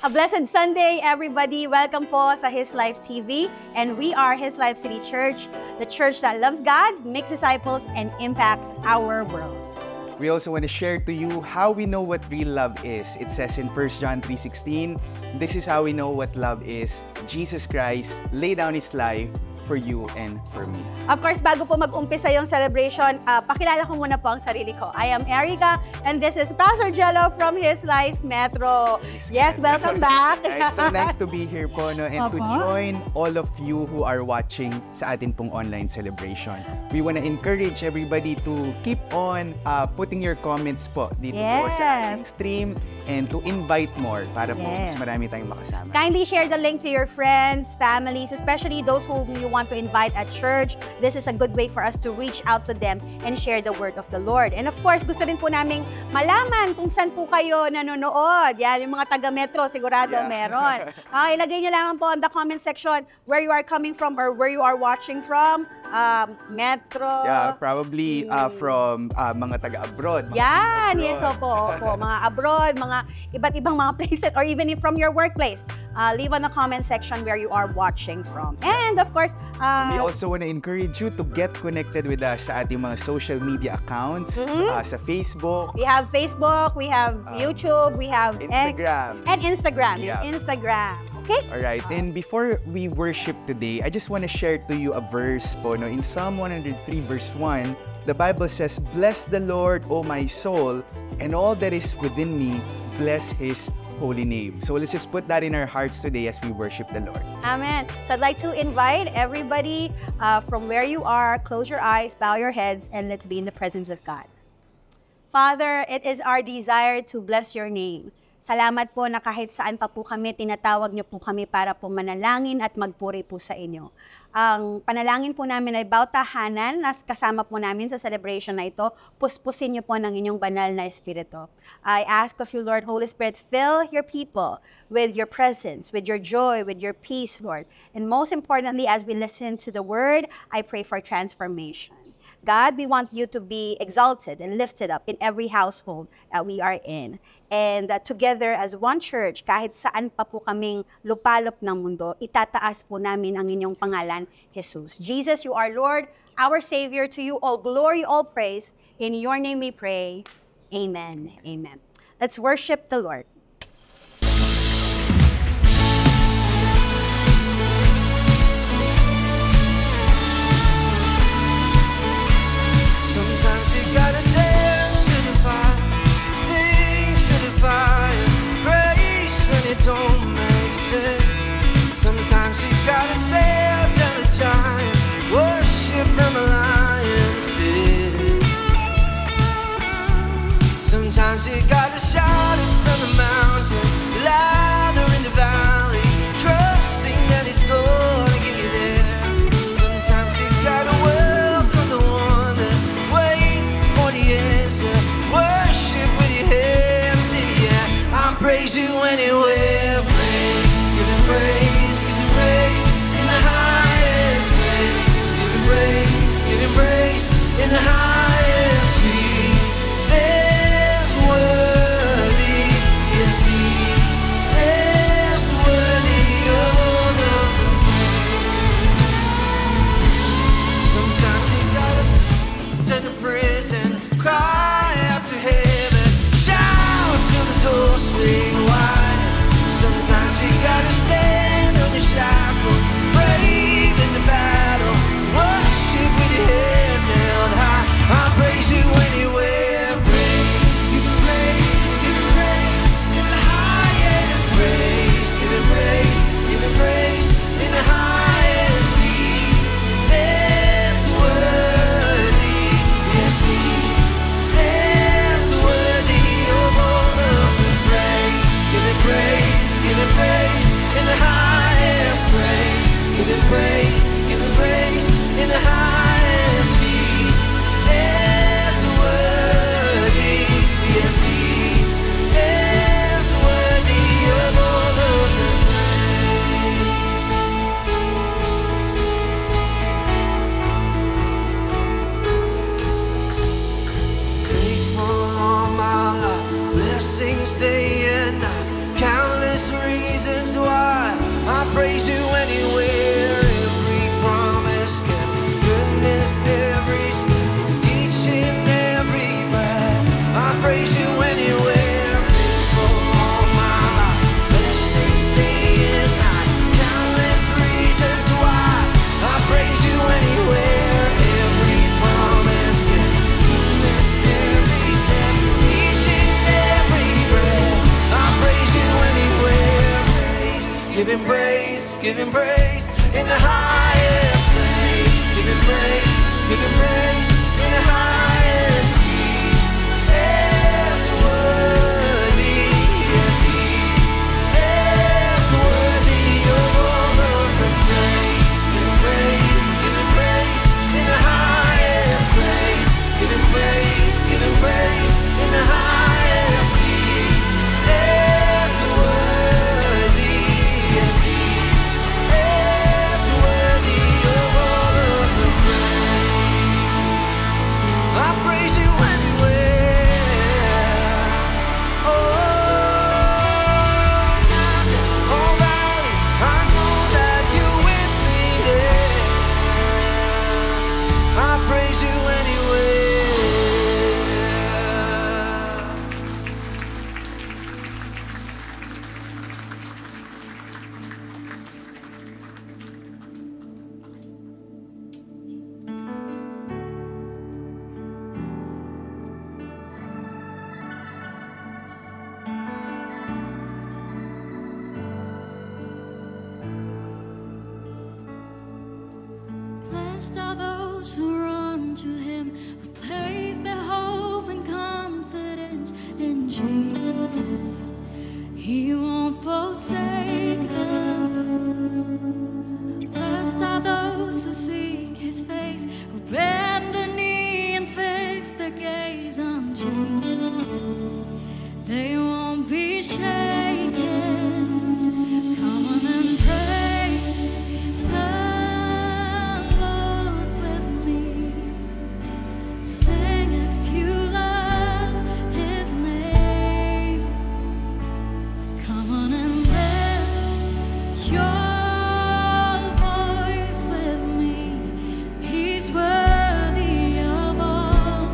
A blessed Sunday, everybody. Welcome po sa His Life TV. And we are His Life City Church, the church that loves God, makes disciples, and impacts our world. We also want to share to you how we know what real love is. It says in 1 John 3:16, this is how we know what love is. Jesus Christ laid down His life for you and for me. Of course, bago po mag-umpisa yung celebration, pakilala ko muna po ang sarili ko. I am Erica, and this is Pastor Jello from His Life Metro. Yes, welcome back. Alright, so nice to be here po, no? And to Opo. join all of you who are watching sa atin pong online celebration. We want to encourage everybody to keep on putting your comments po dito po sa ating stream and to invite more para po mas marami tayong makasama. Kindly share the link to your friends, families, especially those whom you want to invite at church. This is a good way for us to reach out to them and share the word of the Lord. And of course, gusto rin po naming malaman kung saan po kayo nanonood. Yan, yung mga taga-metro, sigurado meron. Ilagay nyo lang po in the comment section where you are coming from or where you are watching from. Metro. Yeah, probably from mga taga-abroad. Yan, yes, opo. Mga abroad, mga iba't ibang mga places, or even from your workplace. Leave on the comment section where you are watching from. And of course, we also want to encourage you to get connected with us sa ating mga social media accounts, sa Facebook. We have Facebook, we have YouTube, we have Instagram. X, and Instagram. Yeah. Instagram. Okay? Alright, and before we worship today, I just want to share to you a verse po, no? In Psalm 103 verse 1, the Bible says, "Bless the Lord, O my soul, and all that is within me, bless His holy name." So let's just put that in our hearts today as we worship the Lord. Amen. So I'd like to invite everybody from where you are, close your eyes, bow your heads, and let's be in the presence of God. Father, it is our desire to bless your name. Salamat po na kahit saan pa po kami, tinatawag niyo po kami para po manalangin at magpuri po sa inyo. Ang panalangin po namin ay bawat tahanan na kasama po namin sa celebration na ito, puspusin niyo po ng inyong banal na espiritu. I ask of you, Lord, Holy Spirit, fill your people with your presence, with your joy, with your peace, Lord. And most importantly, as we listen to the word, I pray for transformation. God, we want you to be exalted and lifted up in every household that we are in. And together as one church, kahit saan pa po kaming lupalop ng mundo, itataas po namin ang inyong pangalan, Jesus. Jesus, you are Lord, our Savior. To you all glory, all praise. In your name we pray. Amen. Amen. Let's worship the Lord. Sometimes you gotta dance to the fire, sing to the fire, praise when it don't make sense. Sometimes you gotta stare down a giant, worship from a lion's den. Sometimes you gotta shout it from the mountain, louder in the valley, trusting that it's gonna get you there. Sometimes you gotta welcome the one that wait for the answer, worship with your hands in the air. I'll praise you anywhere. Praise, give him praise, give him praise in the highest. Praise, give him praise, give him praise in the highest. He is worthy, yes he is worthy of all of the praise. Sometimes you gotta stand in prison, cry out to heaven, shout till the door swing wide. Sometimes you gotta stand on your shackles, brave in the battle, worship with your heads held high. I'll praise you anywhere. Praise, give him praise, give him praise in the highest. Praise, give him praise, give him praise in the highest. He is worthy, yes he is worthy of all of the praise. Give him praise, give him praise in the highest. Praise, give him praise, give him praise in the highest. He is worthy, yes he is worthy of all of the praise. Faithful all my life, blessings day and night, countless reasons why I praise you anywhere. Every promise kept, goodness every step, each and every breath, I praise you anywhere. Faithful all my life, blessings day and night, countless reasons why I praise give Him praise, give Him praise in the highest place. Give Him praise, give Him praise in the highest. He is worthy, yes, He is worthy of all of the praise. Give Him praise, give Him praise in the highest place. Give Him praise, give Him praise in the highest. He is worthy, yes, He is worthy of all of the praise. I praise You anyway. Oh, mountain, oh valley, I know that You're with me there. I praise You anyway. Blessed are those who run to Him, who place their hope and confidence in Jesus. He won't forsake them. Blessed are those who seek His face, who bend the knee and fix their gaze on Jesus. They won't be shaken. Come on and praise the Lord with me. Sing if you love His name. Come on and lift your voice with me. He's worthy of all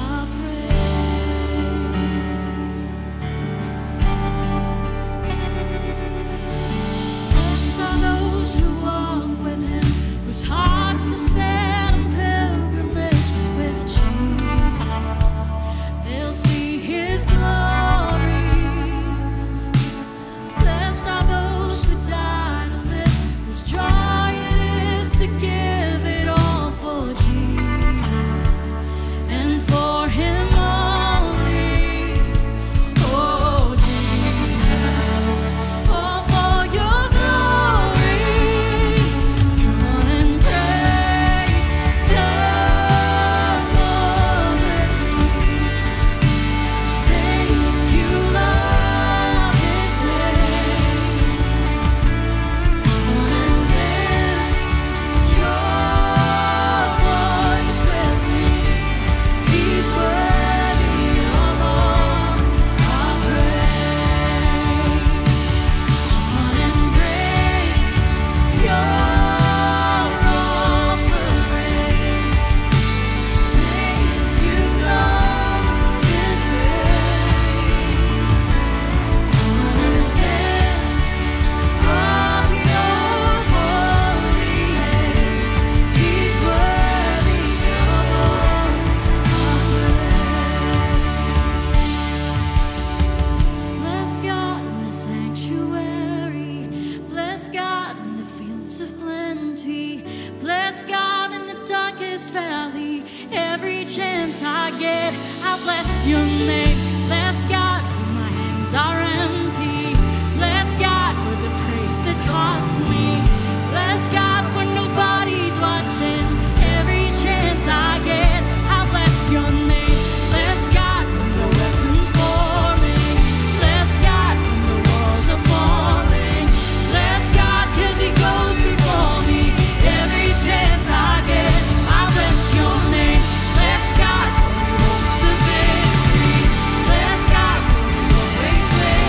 our praise. Blessed are those who walk with Him, whose hearts are set on pilgrimage with Jesus. They'll see His glory. Blessed are those who die to live, whose joy it is to give it all for Jesus and for Him only. Oh Jesus, all for Your glory. Come on and praise the Lord with me. Sing if you love His name. Come on and lift your voice with me. He's worthy of all our praise. Come on and bring your offering. Sing if you know His grace. Come on and lift up your holy hands. He's worthy of all our praise. Bless God in the sanctuary. Bless God in the fields of plenty. Bless God in the darkest valley. Every chance I get, I'll bless Your name. Bless God when my hands are empty. Bless God for the praise that cost me. Bless God when nobody's watching. Every chance I get, I'll bless Your name. Bless God when the weapons forming. Bless God when the walls are falling. Bless God 'cause He goes before me. Every chance I get, I'll bless Your name. Bless God for He holds the victory. Bless God for He's always with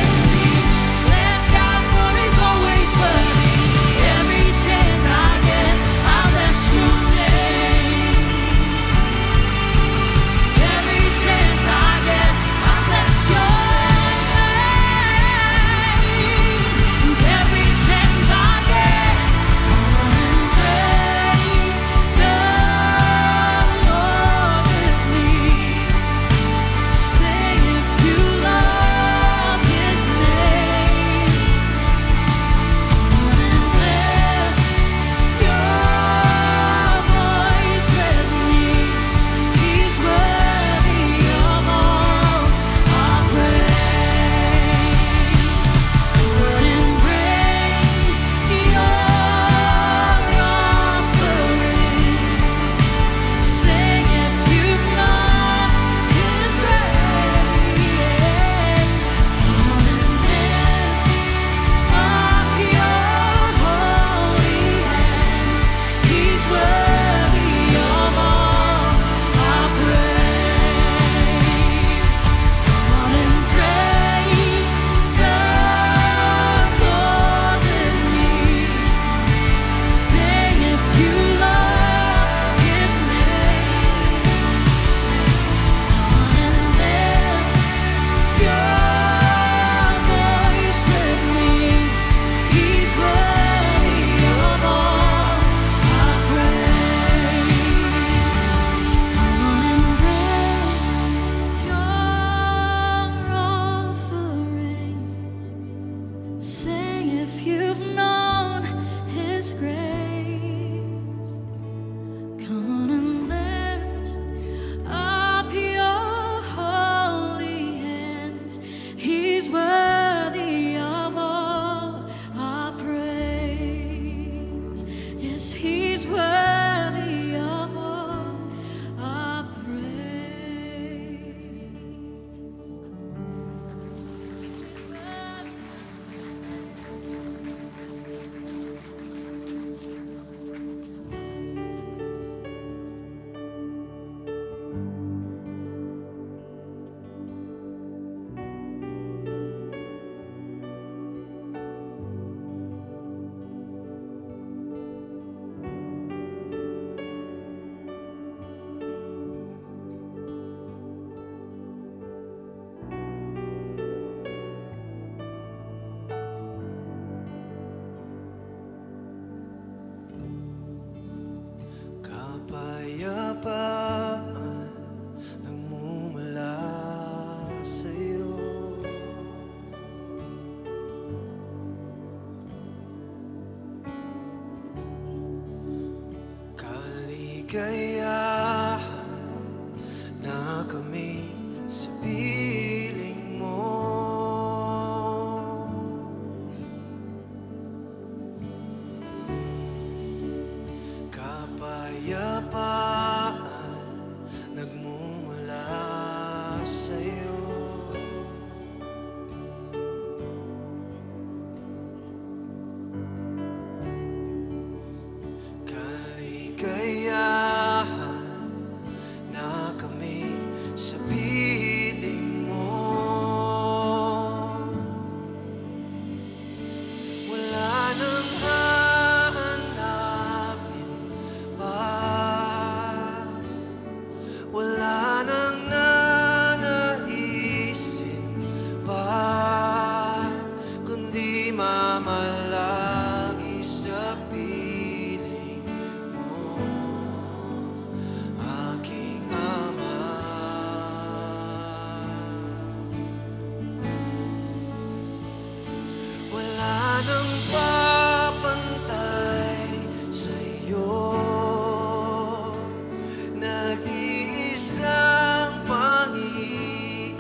kaligayahan na kami sa piling mo. Kapayapaan nagmumula sa'yo. Kaligayahan na kami sa piling mo. Wala nang hahanapin pa, wala nang nanaisin pa, kundi mamalagi sa piling mo, aking Ama. Wala nang papantay sa'yo, nag-iisang Panginoon,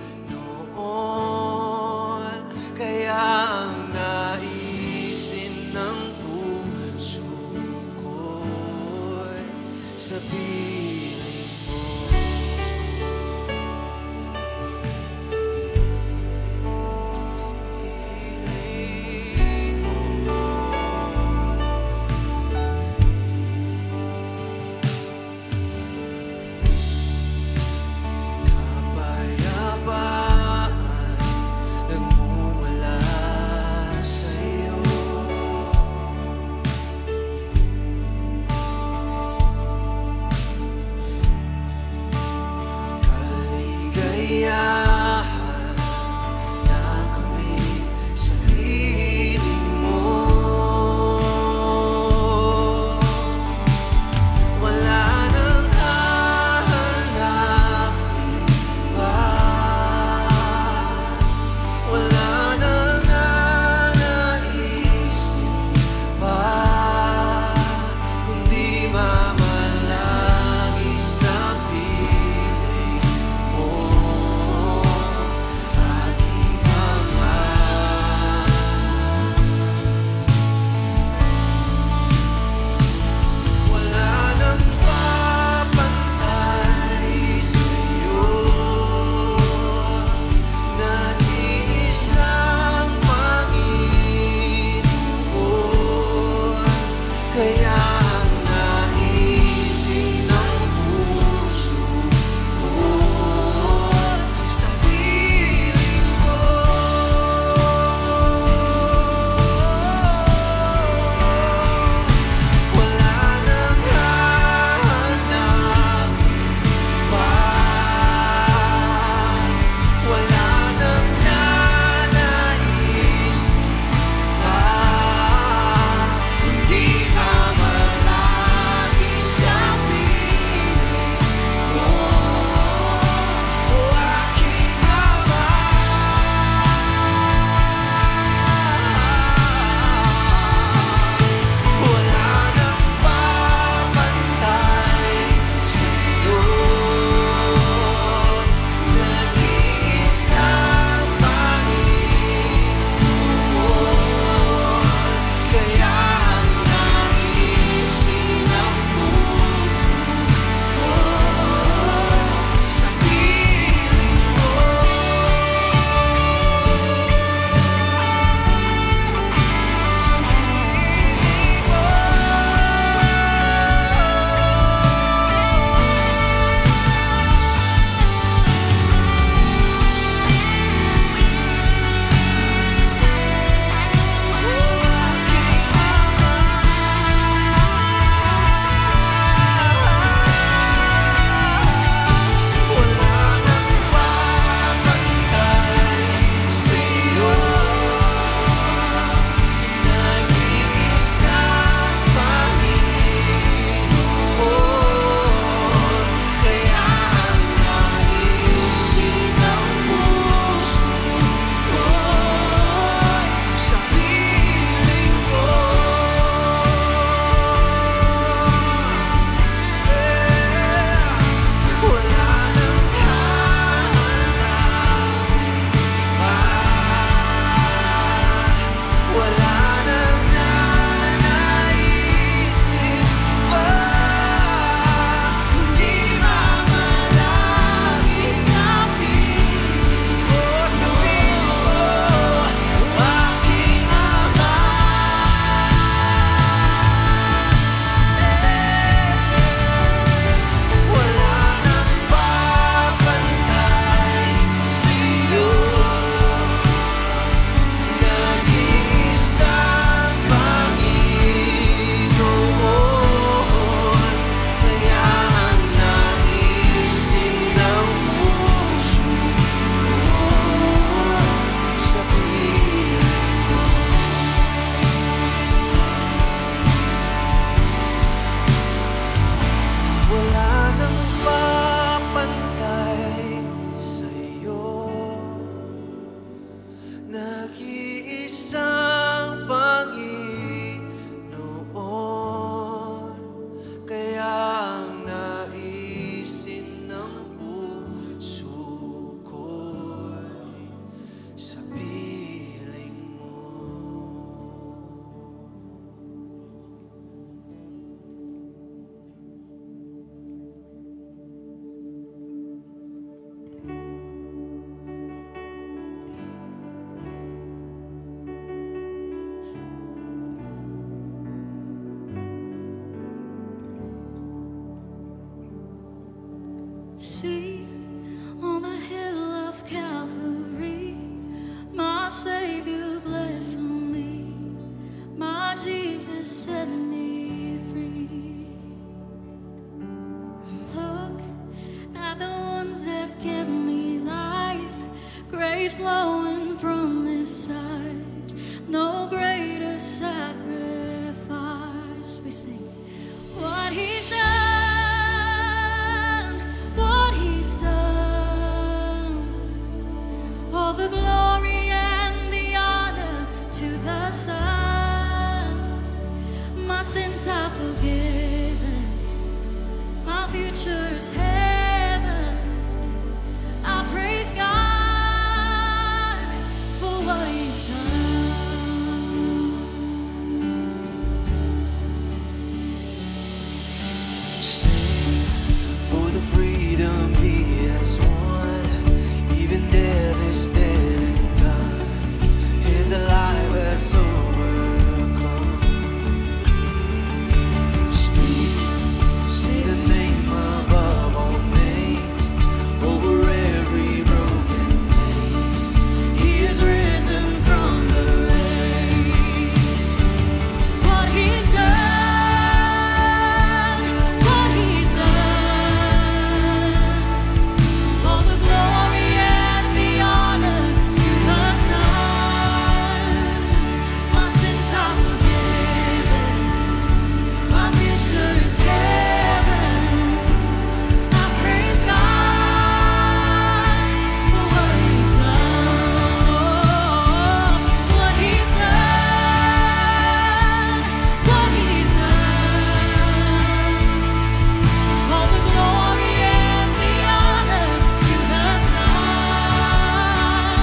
kaya ang naisin ng puso ko'y sa piling mo. Sa piling mo. Nag-iisang Panginoon, kaya ang naisin ng puso ko'y sa piling mo. See, on the hill of Calvary, my Savior bled for me, my Jesus set me free. Look at the ones that give me life, grace flowing from His side, no greater sacrifice. We sing what He's done. All the glory and the honor to the Son. My sins are forgiven, my future is heaven. I praise God for what He's done. Sing for the freedom He has won. Even death is dead and done. He's alive as overcome. Speak, say the name above all names, over every broken place. He is risen from the grave. What He's done, what He's done. All the glory and the honor to the Son. My sins are forgiven, my future is heaven. I praise God for what He's done, what He's done, what He's done. All the glory and the honor to the Son.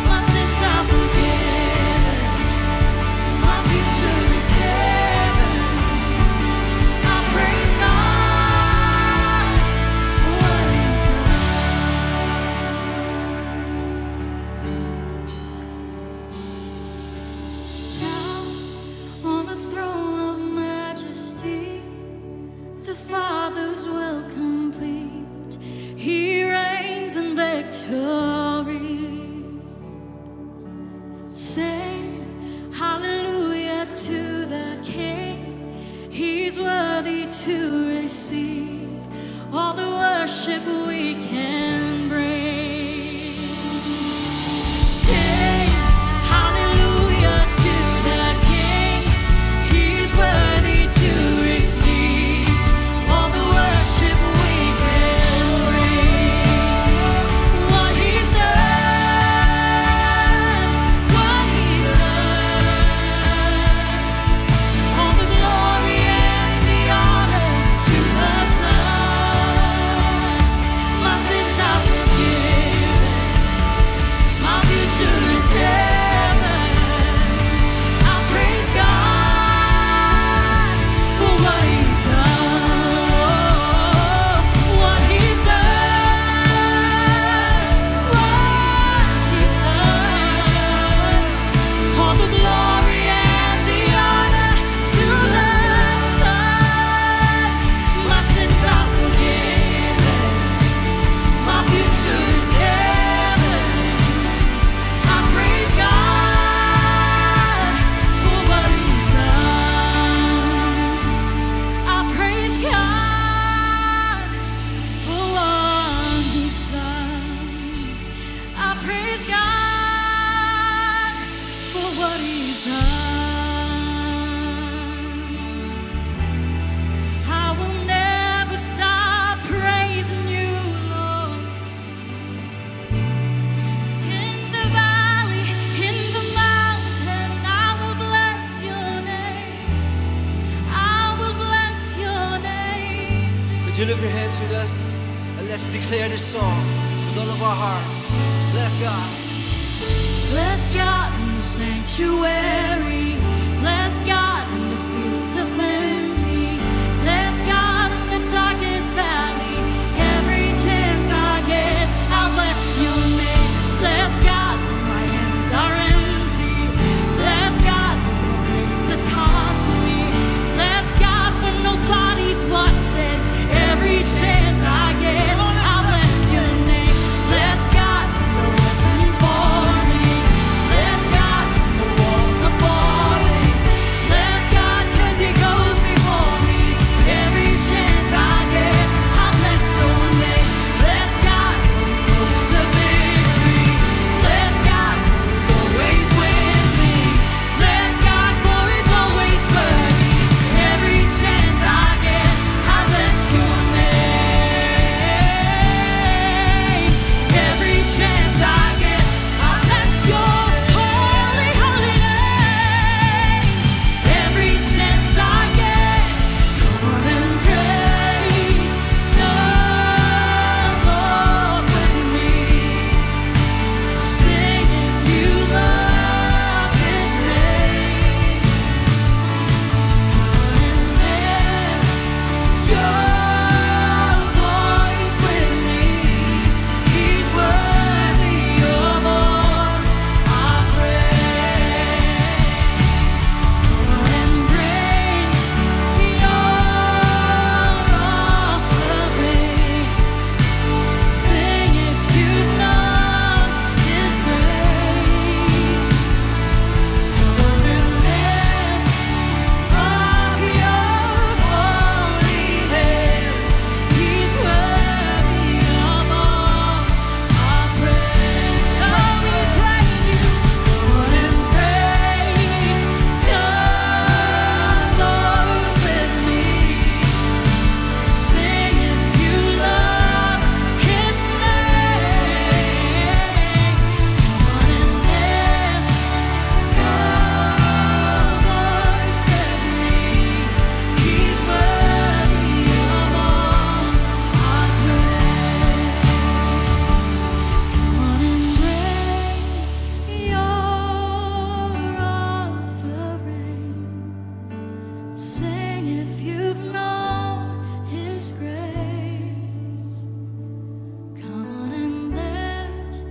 My sins are forgiven, my future is heaven. I praise God for what He's done. Now on the throne of majesty, the Father's will complete. He reigns in victory. Sing hallelujah to the King. He's worthy to receive all the worship we can bring. Sing hallelujah to the King. He's worthy to receive all the worship we can bring. What He's done, what He's done. All the glory and the honor to the Son. My sins are forgiven, my future is heaven. I praise God for what He's done, what He's done, what He's done. All the glory and the honor to the Son. My sins are forgiven, my future is heaven. I praise God for what He's done. I praise God for what He's done. I praise God for what He's done. I will never stop praising You, Lord. In the valley, in you lift your hands with us and let's declare this song with all of our hearts. Bless God. Bless God in the sanctuary. Bless God in the fields of plenty. Bless God in the darkest valley. Every chance I get, I'll bless your name. Bless God when my hands are empty. Bless God for the grace that cost me. Bless God when nobody's watching. Every chance I get, I'll bless your name. Bless God when the weapons for me. Bless God when the walls are falling. Bless God 'cause He goes before me. Every chance I get, I'll bless your name. Bless God for He holds the victory. Bless God for He's always with me. Bless God for He's always worthy. Every chance I get, I'll bless your name. Every chance I get, I'll bless your holy, holy name. Every chance I get, come on and praise the Lord with me. Sing if you love His name. Come on and lift your voice with me. He's worthy of all our praise. Come on and bring your offering. Sing if you know His grace. Come on and lift up your holy hands. He's worthy of all our praise. So we praise you. Come on and praise the Lord with me. Sing if you love His name. Come on and lift your voice with me. He's worthy of all our praise. Come on and bring your offering. Sing if you've known His grace. Come on and lift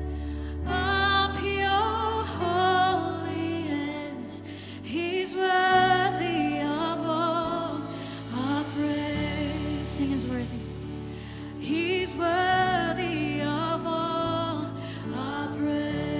up your holy hands. He's worthy of all our praise. Sing He's worthy. He's worthy of all our praise.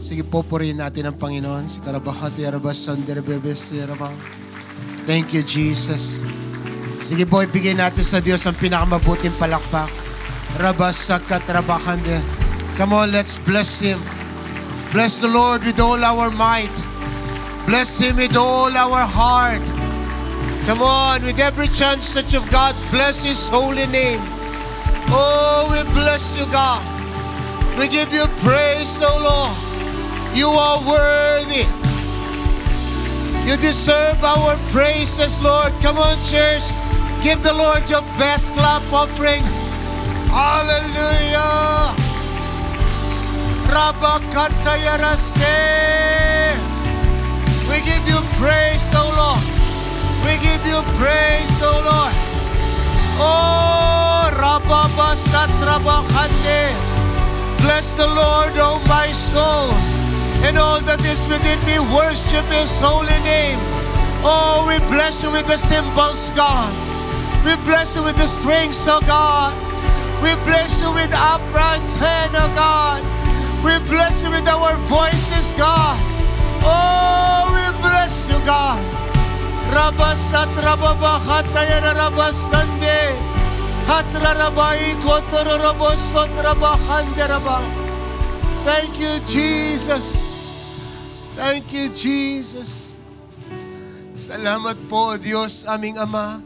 Sige po, purihin natin ang Panginoon. Si Karabahati Arabas Sander Bebes Rabang. Thank you, Jesus. Sige po, ibigay natin sa Diyos ang pinakamabuting palakpak. Rabas Sakat Rabahande. Come on, let's bless Him. Bless the Lord with all our might. Bless Him with all our heart. Come on, with every chance that you've got, bless His holy name. Oh, we bless you, God. We give you praise, O Lord. You are worthy. You deserve our praises, Lord. Come on, church. Give the Lord your best clap offering. Hallelujah. Rabakatayarase. We give you praise, O Lord. We give you praise, O Lord. Oh, Rababasatrabakande. Bless the Lord, O my soul, and all that is within me, worship His holy name. Oh, we bless you with the cymbals, God. We bless you with the strings, oh God. We bless you with upright hand, oh God. We bless you with our voices, God. Oh, we bless you, God. Rabasat rababakataya rabasande. Hatrarabai kotorobosot rabahanderaba. Thank you, Jesus. Thank you, Jesus. Salamat po, O Diyos, aming Ama.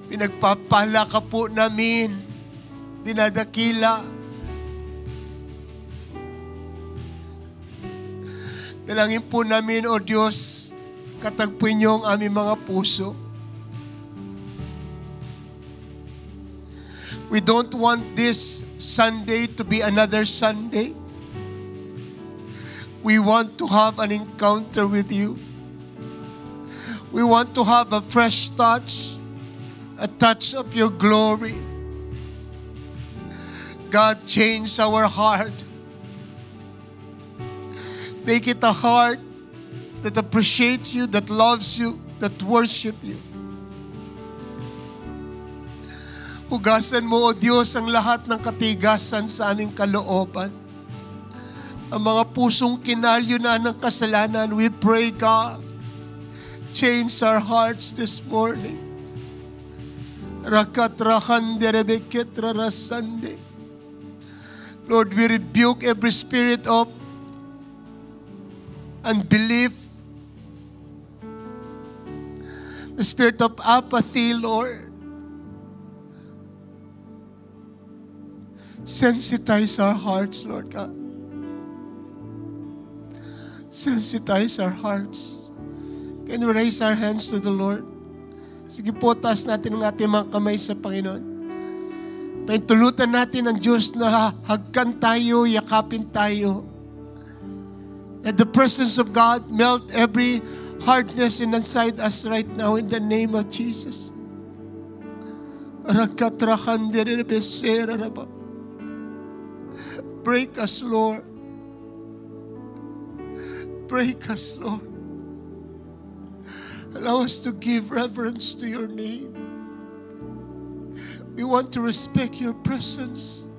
Pinagpapala ka po namin, dinadakila. Dalangin po namin, O Diyos, katagpuin niyo ang aming mga puso. We don't want this Sunday to be another Sunday. We want to have an encounter with you. We want to have a fresh touch, a touch of your glory. God, change our heart. Make it a heart that appreciates you, that loves you, that worship you. Hugasan mo, O Diyos, ang lahat ng katigasan sa aming kalooban. Ang mga pusong kinalyo na ng kasalanan, we pray, God, change our hearts this morning. Lord, we rebuke every spirit of unbelief, the spirit of apathy, Lord. Sensitize our hearts, Lord God. Sensitize our hearts. Can we raise our hands to the Lord? Sige po, taas natin ang ating mga kamay sa Panginoon. Paintulutan natin ang Diyos na hagkan tayo, yakapin tayo. Let the presence of God melt every hardness inside us right now in the name of Jesus. Break us, Lord. Break us, Lord. Allow us to give reverence to your name. We want to respect your presence.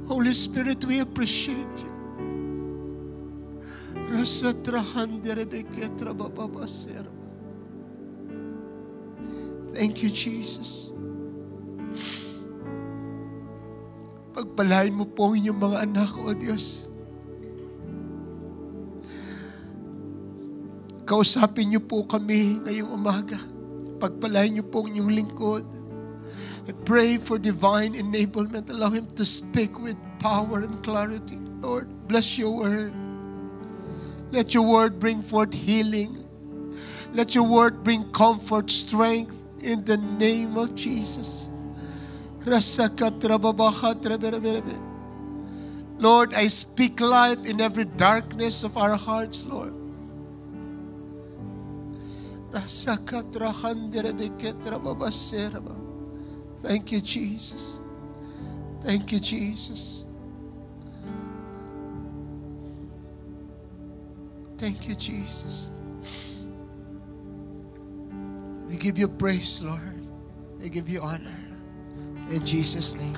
Holy Spirit, we appreciate you. Thank you, Jesus. Pagpalain mo po ang inyong mga anak, O Diyos. Kausapin niyo po kami ngayong umaga. Pagpalain niyo po ang inyong lingkod. I pray for divine enablement. Allow him to speak with power and clarity. Lord, bless your word. Let your word bring forth healing. Let your word bring comfort, strength in the name of Jesus. Lord, I speak life in every darkness of our hearts, Lord. Thank you, Jesus. Thank you, Jesus. Thank you, Jesus. We give you praise, Lord. We give you honor. In Jesus' name.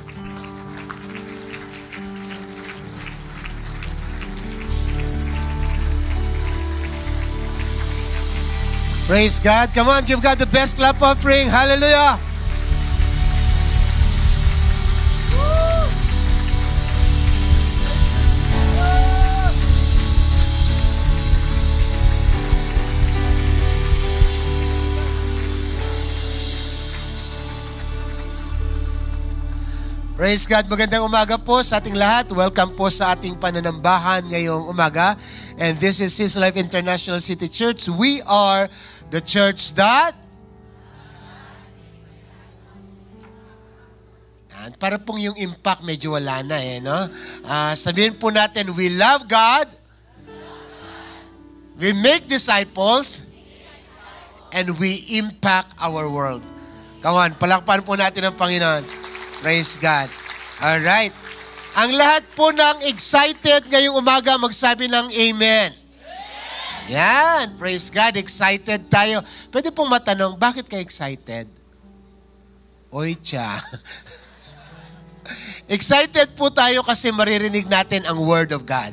Praise God. Come on, give God the best clap offering. Hallelujah. Praise God. Magandang umaga po sa ating lahat. Welcome po sa ating pananambahan ngayong umaga. And this is His Life International City Church. We are the church that... And para pong yung impact medyo wala na no? Sabihin po natin, we love God, we make disciples, and we impact our world. Come on, palakpan po natin ang Panginoon. Praise God. All right. Ang lahat po ng excited ngayong umaga, magsabi ng amen. Yan. Praise God. Excited tayo. Pwede pong matanong, bakit ka excited? Oy, tiya. Excited po tayo kasi maririnig natin ang Word of God.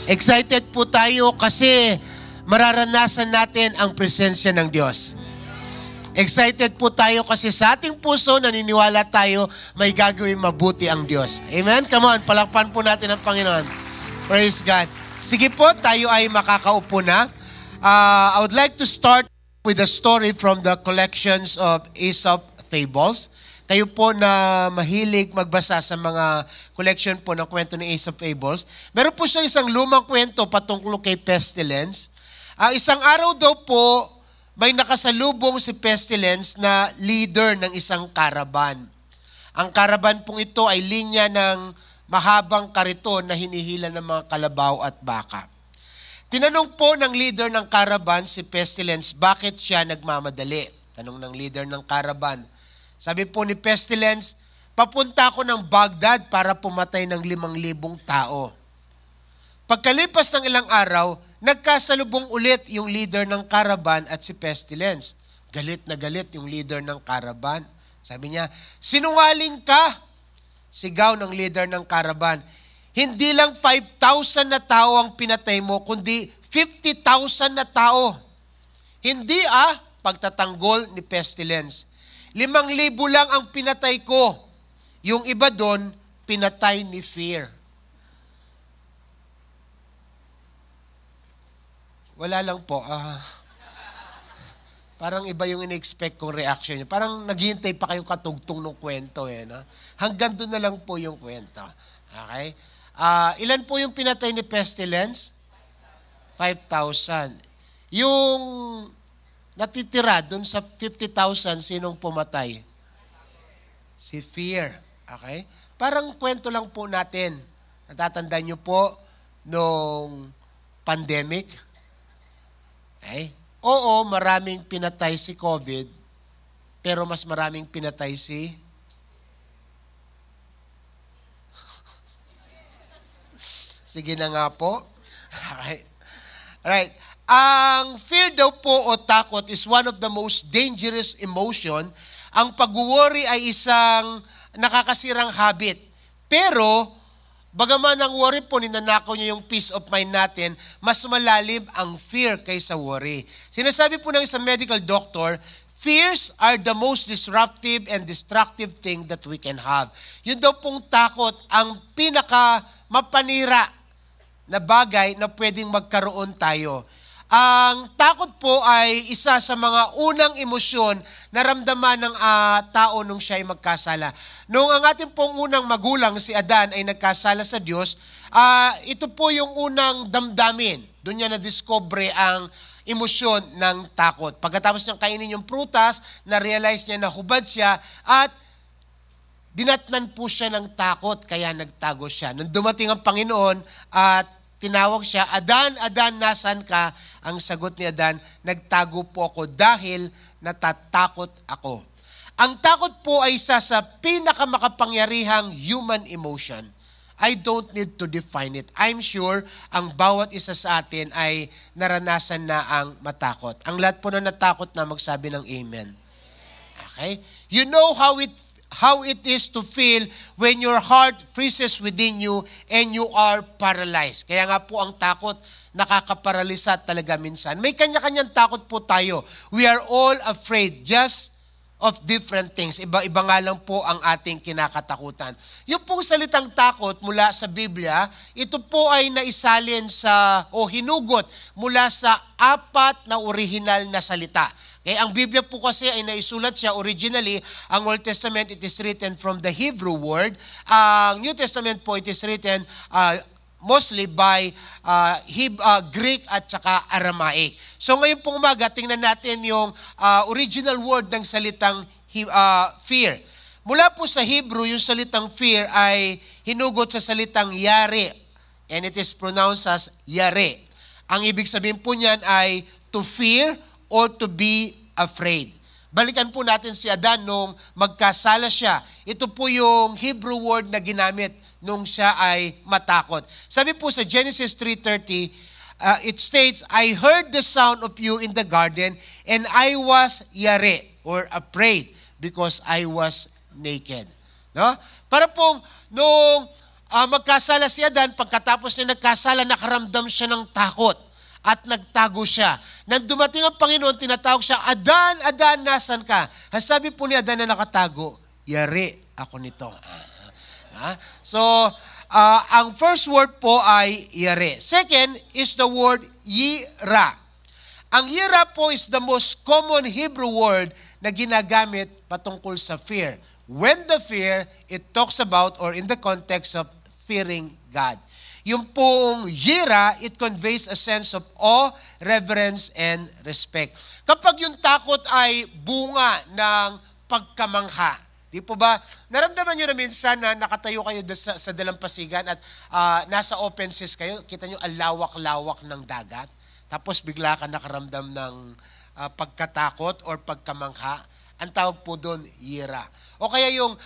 Excited po tayo kasi mararanasan natin ang presensya ng Diyos. Excited po tayo kasi sa ating puso, naniniwala tayo, may gagawin mabuti ang Diyos. Amen? Come on, palakpan po natin ang Panginoon. Praise God. Sige po, tayo ay makakaupo na. I would like to start with a story from the collections of Aesop Fables. Kayo po na mahilig magbasa sa mga collection po ng kwento ni Aesop Fables. Meron po siya isang lumang kwento patungkol kay pestilence. Isang araw daw po, may nakasalubong si Pestilence na leader ng isang karaban. Ang karaban pong ito ay linya ng mahabang kariton na hinihila ng mga kalabaw at baka. Tinanong po ng leader ng karaban si Pestilence bakit siya nagmamadali. Tanong ng leader ng karaban. Sabi po ni Pestilence, papunta ako ng Baghdad para pumatay ng 5,000 tao. Pagkalipas ng ilang araw, nagkasalubong ulit yung leader ng karaban at si Pestilence. Galit na galit yung leader ng karaban. Sabi niya, sinungaling ka! Sigaw ng leader ng karaban. Hindi lang 5,000 na tao ang pinatay mo, kundi 50,000 na tao. Hindi pagtatanggol ni Pestilence. 5,000 lang ang pinatay ko. Yung iba doon, pinatay ni Fear. Wala lang po. Parang iba yung in-expect kong reaction niyo. Parang naghihintay pa kayong katugtong ng kwento. Hanggang doon na lang po yung kwento. Okay? Ilan po yung pinatay ni Pestilence? 5,000. Yung natitira doon sa 50,000, sinong pumatay? Si Fear. Okay? Parang kwento lang po natin. Natatandaan niyo po nung pandemic? Okay? Oo, maraming pinatay si COVID, pero mas maraming pinatay si... Sige na nga po. Okay. Alright. Ang fear daw po o takot is one of the most dangerous emotion. Ang pag-worry ay isang nakakasirang habit. Pero, bagaman ang worry po, ninanakaw niya yung peace of mind natin, mas malalim ang fear kaysa worry. Sinasabi po ng isang medical doctor, fears are the most disruptive and destructive thing that we can have. Yun daw pong takot ang pinaka mapanira na bagay na pwedeng magkaroon tayo. Ang takot po ay isa sa mga unang emosyon na ramdaman ng tao nung siya ay magkasala. Nung ang ating pong unang magulang, si Adan, ay nagkasala sa Diyos, ito po yung unang damdamin. Doon niya na-discover ang emosyon ng takot. Pagkatapos niyang kainin yung prutas, na-realize niya na hubad siya at dinatnan po siya ng takot, kaya nagtago siya. Nung dumating ang Panginoon at tinawag siya, Adan, Adan, nasan ka? Ang sagot ni Adan, nagtago po ako dahil natatakot ako. Ang takot po ay isa sa pinakamakapangyarihang human emotion. I don't need to define it. I'm sure ang bawat isa sa atin ay naranasan na ang matakot. Ang lahat po na natakot na magsabi ng amen. Okay? You know how it is to feel when your heart freezes within you and you are paralyzed. Kaya nga po ang takot nakakaparalisa talaga minsan. May kanya-kanyang takot po tayo. We are all afraid just of different things. Iba-iba nga lang po ang ating kinakatakutan. Yung pong salitang takot mula sa Biblia, ito po ay naisalin o hinugot mula sa 4 na original na salita. Okay, ang Biblia po kasi ay naisulat siya originally. Ang Old Testament, it is written from the Hebrew word. Ang New Testament po, it is written mostly by Greek at saka Aramaic. So ngayon pong umaga, tingnan natin yung original word ng salitang fear. Mula po sa Hebrew, yung salitang fear ay hinugot sa salitang yare. And it is pronounced as yare. Ang ibig sabihin po niyan ay to fear or to be afraid. Balikan po natin si Adan nung magkasala siya. Ito po yung Hebrew word na ginamit nung siya ay matakot. Sabi po sa Genesis 3:30, it states, I heard the sound of you in the garden and I was yare or afraid because I was naked. No? Para pong nung magkasala si Adan, pagkatapos niya nagkasala, nakaramdam siya ng takot. At nagtago siya. Nang dumating ang Panginoon, tinatawag siya, Adan, Adan, nasan ka? Ang sabi po ni Adan na nakatago, yari ako nito. So, Ang first word po ay yare. Second is the word yira. Ang yira po is the most common Hebrew word na ginagamit patungkol sa fear. When the fear, it talks about or in the context of fearing God. Yung pong yira, it conveys a sense of awe, reverence, and respect. Kapag yung takot ay bunga ng pagkamangha, di po ba? Naramdaman nyo na minsan na nakatayo kayo sa dalampasigan at nasa open seas kayo, kita nyo ang lawak-lawak ng dagat, tapos bigla ka nakaramdam ng pagkatakot or pagkamangha. Ang tawag po doon, yira. O kaya yung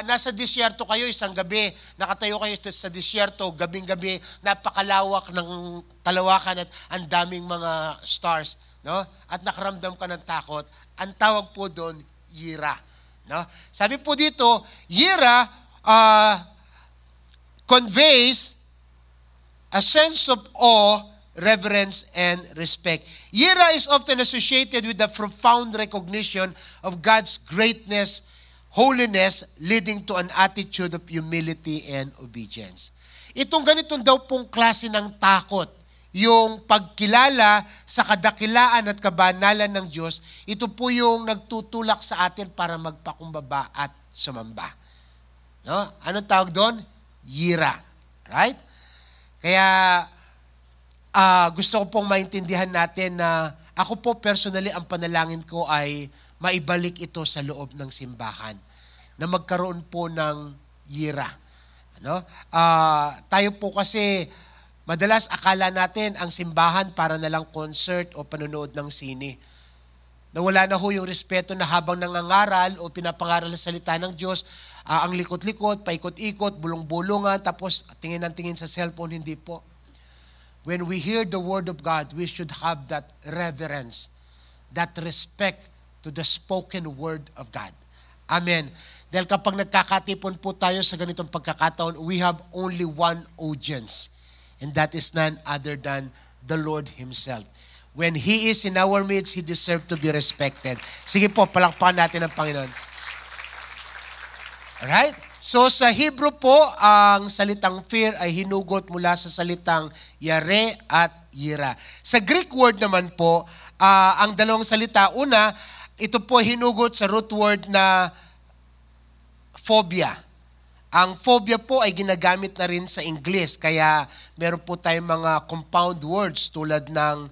nasa disyerto kayo isang gabi, nakatayo kayo sa disyerto, gabing-gabi, napakalawak ng kalawakan at ang daming mga stars, no? At nakaramdam ka ng takot, ang tawag po doon, yira. No? Sabi po dito, yira conveys a sense of awe, reverence, and respect. Yira is often associated with the profound recognition of God's greatness, holiness, leading to an attitude of humility and obedience. Itong ganitong daw pong klase ng takot, yung pagkilala sa kadakilaan at kabanalan ng Diyos, ito po yung nagtutulak sa atin para magpakumbaba at sumamba. No? Anong tawag doon? Yira. Right? Kaya gusto ko pong maintindihan natin na ako po personally, ang panalangin ko ay maibalik ito sa loob ng simbahan, na magkaroon po ng yira. Ano? Tayo po kasi madalas akala natin ang simbahan para na lang concert o panonood ng sine. Nawala na ho yung respeto na habang nangangaral o pinapangaral ang salita ng Diyos, ang likot-likot, paikot-ikot, bulong-bulungan, tapos tingin ng tingin sa cellphone, hindi po. When we hear the Word of God, we should have that reverence, that respect to the spoken Word of God. Amen. Dahil kapag nagkakatipon po tayo sa ganitong pagkakataon, we have only one audience. And that is none other than the Lord Himself. When He is in our midst, He deserves to be respected. Sige po, palakpakan natin ang Panginoon. Alright? So sa Hebrew po, ang salitang fear ay hinugot mula sa salitang yare at yira. Sa Greek word naman po, ang dalawang salita, una, ito po hinugot sa root word na phobia. Ang phobia po ay ginagamit na rin sa English, kaya meron po tayong mga compound words tulad ng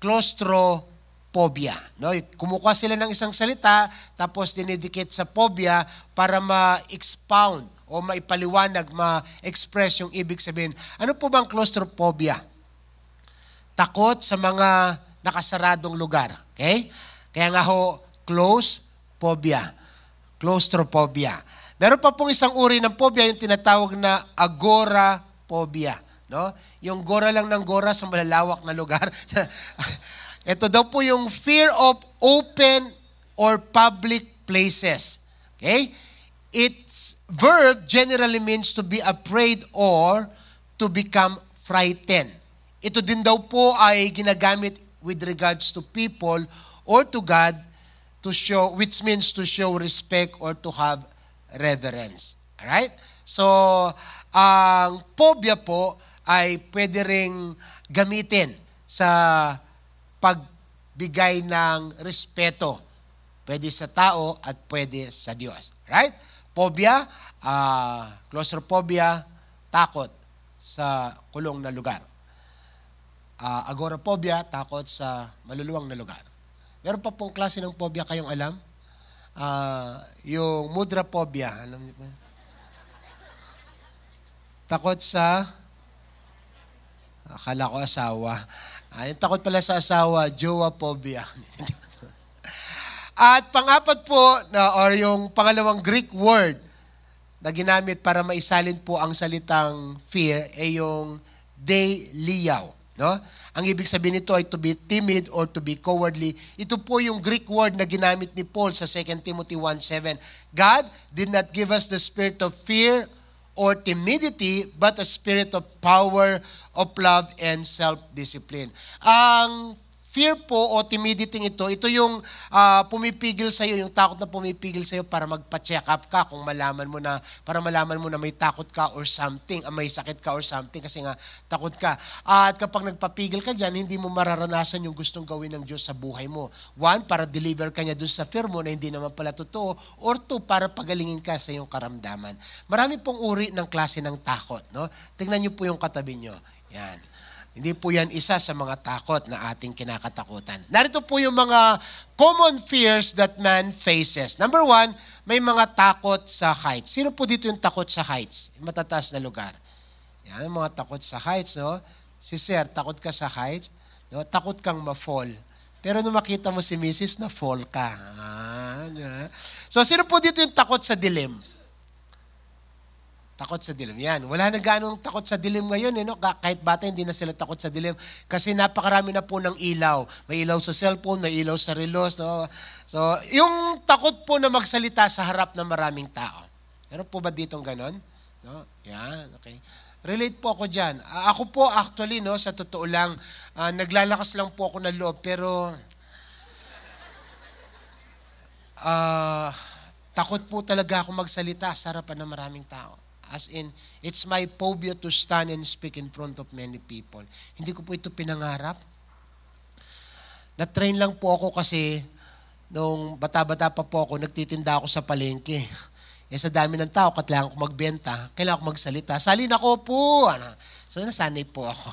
claustrophobia. No? Kumukuha sila ng isang salita, tapos dinidikit sa phobia para ma-expound o maipaliwanag, ma-express yung ibig sabihin. Ano po bang claustrophobia? Takot sa mga nakasaradong lugar. Okay? Kaya nga ho, claustrophobia. Meron pa pong isang uri ng phobia, yung tinatawag na agoraphobia. No? Yung gora lang ng gora sa malalawak na lugar. Ito daw po yung fear of open or public places. Okay? Its verb generally means to be afraid or to become frightened. Ito din daw po ay ginagamit with regards to people or to God, to show, which means to show respect or to have reverence. Alright? So, ang phobia po ay pwede ring gamitin sa pagbigay ng respeto. Pwede sa tao at pwede sa Diyos. Right? Phobia, claustrophobia, takot sa kulong na lugar. Agoraphobia, takot sa maluluwang na lugar. Meron pa pong klase ng phobia kayong alam? Yung mudraphobia, alam niyo ba? Takot sa, akala ko asawa. Yung takot pala sa asawa, jowaphobia. At pang-apat po, or yung pangalawang Greek word na ginamit para maisalin po ang salitang fear, ay yung deileao. No? Ang ibig sabihin nito ay to be timid or to be cowardly. Ito po yung Greek word na ginamit ni Paul sa 2 Timothy 1:7. God did not give us the spirit of fear or timidity, but a spirit of power, of love, and self-discipline. Ang fear po o timidity ito yung pumipigil sa'yo, yung takot na pumipigil sa'yo para magpa-check up ka kung para malaman mo na may takot ka or something, may sakit ka or something kasi nga takot ka. At kapag nagpapigil ka dyan, hindi mo mararanasan yung gustong gawin ng Diyos sa buhay mo. One, para deliver ka niya dun sa fear mo na hindi naman pala totoo. Or two, para pagalingin ka sa iyong karamdaman. Marami pong uri ng klase ng takot. No? Tingnan niyo po yung katabi niyo. Yan. Hindi po yan isa sa mga takot na ating kinakatakutan. Narito po yung mga common fears that man faces. Number one, may mga takot sa heights. Sino po dito yung takot sa heights? Matataas na lugar. Yan, mga takot sa heights, no? Si Sir, takot ka sa heights? No? Takot kang ma-fall. Pero nung makita mo si Mrs., na-fall ka. So, sino po dito yung takot sa dilim? Takot sa dilim. Yan. Wala na ganong takot sa dilim ngayon. No? Kahit bata, hindi na sila takot sa dilim. Kasi napakarami na po ng ilaw. May ilaw sa cellphone, may ilaw sa relos. No? So, yung takot po na magsalita sa harap ng maraming tao. Meron po ba ditong ganon? No? Yan. Okay. Relate po ako dyan. Ako po actually, no, sa totoo lang, naglalakas lang po ako ng loob. Pero, takot po talaga ako magsalita sa harapan ng maraming tao. As in, it's my phobia to stand and speak in front of many people. Hindi ko po ito pinangarap. Na-train lang po ako kasi nung bata-bata pa po ako, nagtitinda ako sa palengke. Sa dami ng tao, kailangan ko magbenta, kailangan ko magsalita. Salin ako po! So, nasanay po ako.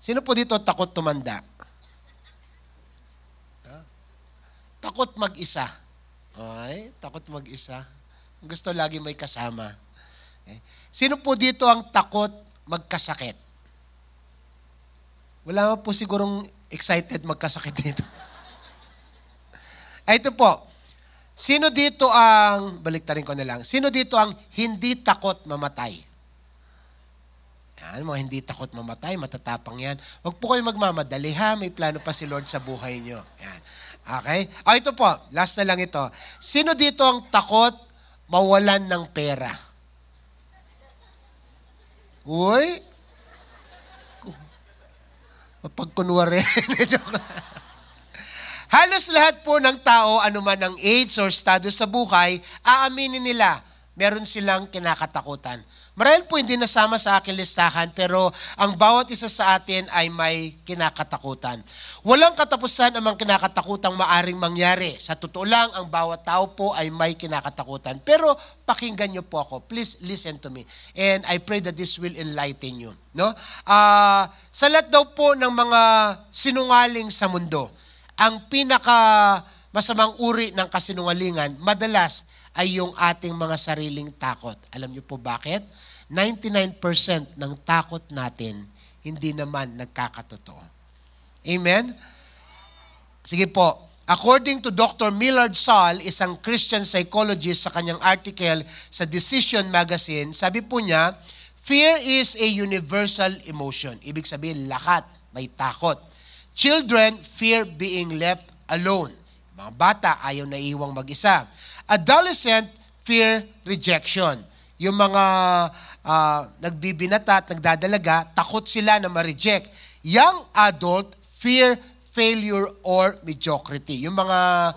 Sino po dito takot tumanda? Takot mag-isa. Okay? Takot mag-isa. Gusto lagi may kasama. Okay? Sino po dito ang takot magkasakit? Wala po sigurong excited magkasakit dito. Ito po. Sino dito ang, baliktarin ko na lang, sino dito ang hindi takot mamatay? Yan, mga hindi takot mamatay, matatapang yan. Huwag po kayo magmamadali ha, may plano pa si Lord sa buhay nyo. Yan. Okay? Ito po, last na lang ito. Sino dito ang takot mawalan ng pera? Uy! Mapagkunwari. Halos lahat po ng tao, anuman ang age or status sa buhay, aaminin nila, meron silang kinakatakutan. Marahil po hindi nasama sa aking listahan, pero ang bawat isa sa atin ay may kinakatakutan. Walang katapusan ang mga kinakatakutang maaring mangyari. Sa totoo lang, ang bawat tao po ay may kinakatakutan. Pero pakinggan niyo po ako. Please listen to me. And I pray that this will enlighten you. No? Sa lahat daw po ng mga sinungaling sa mundo, ang pinaka masamang uri ng kasinungalingan, madalas ay yung ating mga sariling takot. Alam niyo po bakit? 99% ng takot natin hindi naman nagkakatotoo. Amen? Sige po. According to Dr. Millard Saul, isang Christian psychologist sa kanyang article sa Decision Magazine, sabi po niya, fear is a universal emotion. Ibig sabihin, lahat may takot. Children fear being left alone. Mga bata ayaw na iwang mag-isa. Adolescent fear rejection. Yung mga nagbibinata at nagdadalaga, takot sila na ma-reject. Young adult fear failure or mediocrity. Yung mga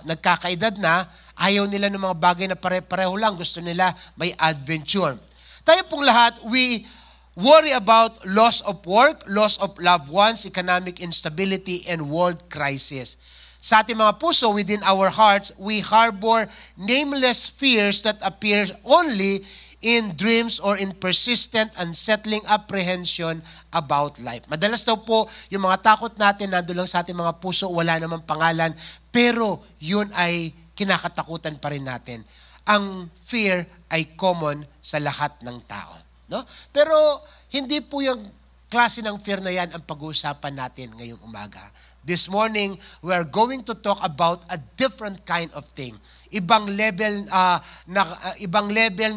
nagkakaedad na, ayaw nila ng mga bagay na pare-pareho lang. Gusto nila may adventure. Tayo pong lahat, we worry about loss of work, loss of loved ones, economic instability, and world crisis. Sa ating mga puso, within our hearts, we harbor nameless fears that appear only in dreams or in persistent, unsettling apprehension about life. Madalas daw po, yung mga takot natin nando lang sa ating mga puso, wala namang pangalan, pero yun ay kinakatakutan pa rin natin. Ang fear ay common sa lahat ng tao. No? Pero hindi po yung klase ng fear na yan ang pag-uusapan natin ngayong umaga. This morning, we are going to talk about a different kind of thing. Ibang level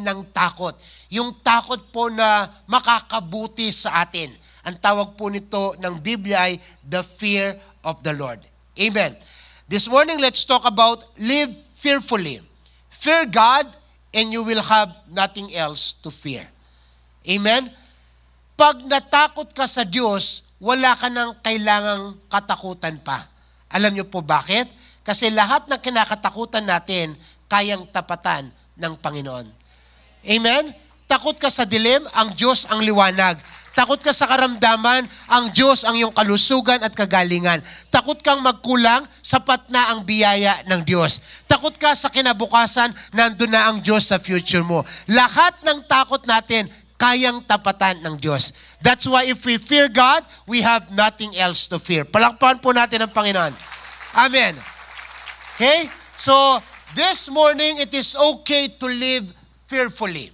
ng takot. Yung takot po na makakabuti sa atin. Ang tawag po nito ng Biblia ay the fear of the Lord. Amen. This morning, let's talk about live fearfully. Fear God and you will have nothing else to fear. Amen? Pag natakot ka sa Diyos, wala ka nang kailangang katakutan pa. Alam niyo po bakit? Kasi lahat ng kinakatakutan natin, kayang tapatan ng Panginoon. Amen? Takot ka sa dilim, ang Diyos ang liwanag. Takot ka sa karamdaman, ang Diyos ang iyong kalusugan at kagalingan. Takot kang magkulang, sapat na ang biyaya ng Diyos. Takot ka sa kinabukasan, nandun na ang Diyos sa future mo. Lahat ng takot natin, kayang tapatan ng Diyos. That's why if we fear God, we have nothing else to fear. Palakpakan po natin ang Panginoon. Amen. Okay? So, this morning, it is okay to live fearfully.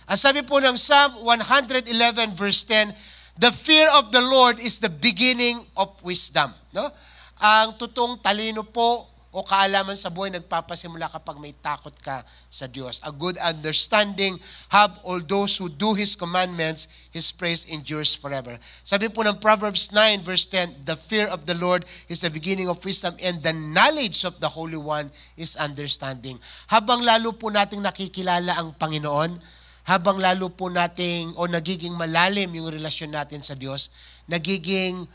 Ang sabi po ng Psalm 111 verse 10, the fear of the Lord is the beginning of wisdom. No? Ang totoong talino po o kaalaman sa buhay nagpapasimula kapag may takot ka sa Diyos. A good understanding have all those who do His commandments, His praise endures forever. Sabi po ng Proverbs 9 verse 10, the fear of the Lord is the beginning of wisdom and the knowledge of the Holy One is understanding. Habang lalo po nating nakikilala ang Panginoon, habang lalo po nating o nagiging malalim yung relasyon natin sa Diyos, nagiging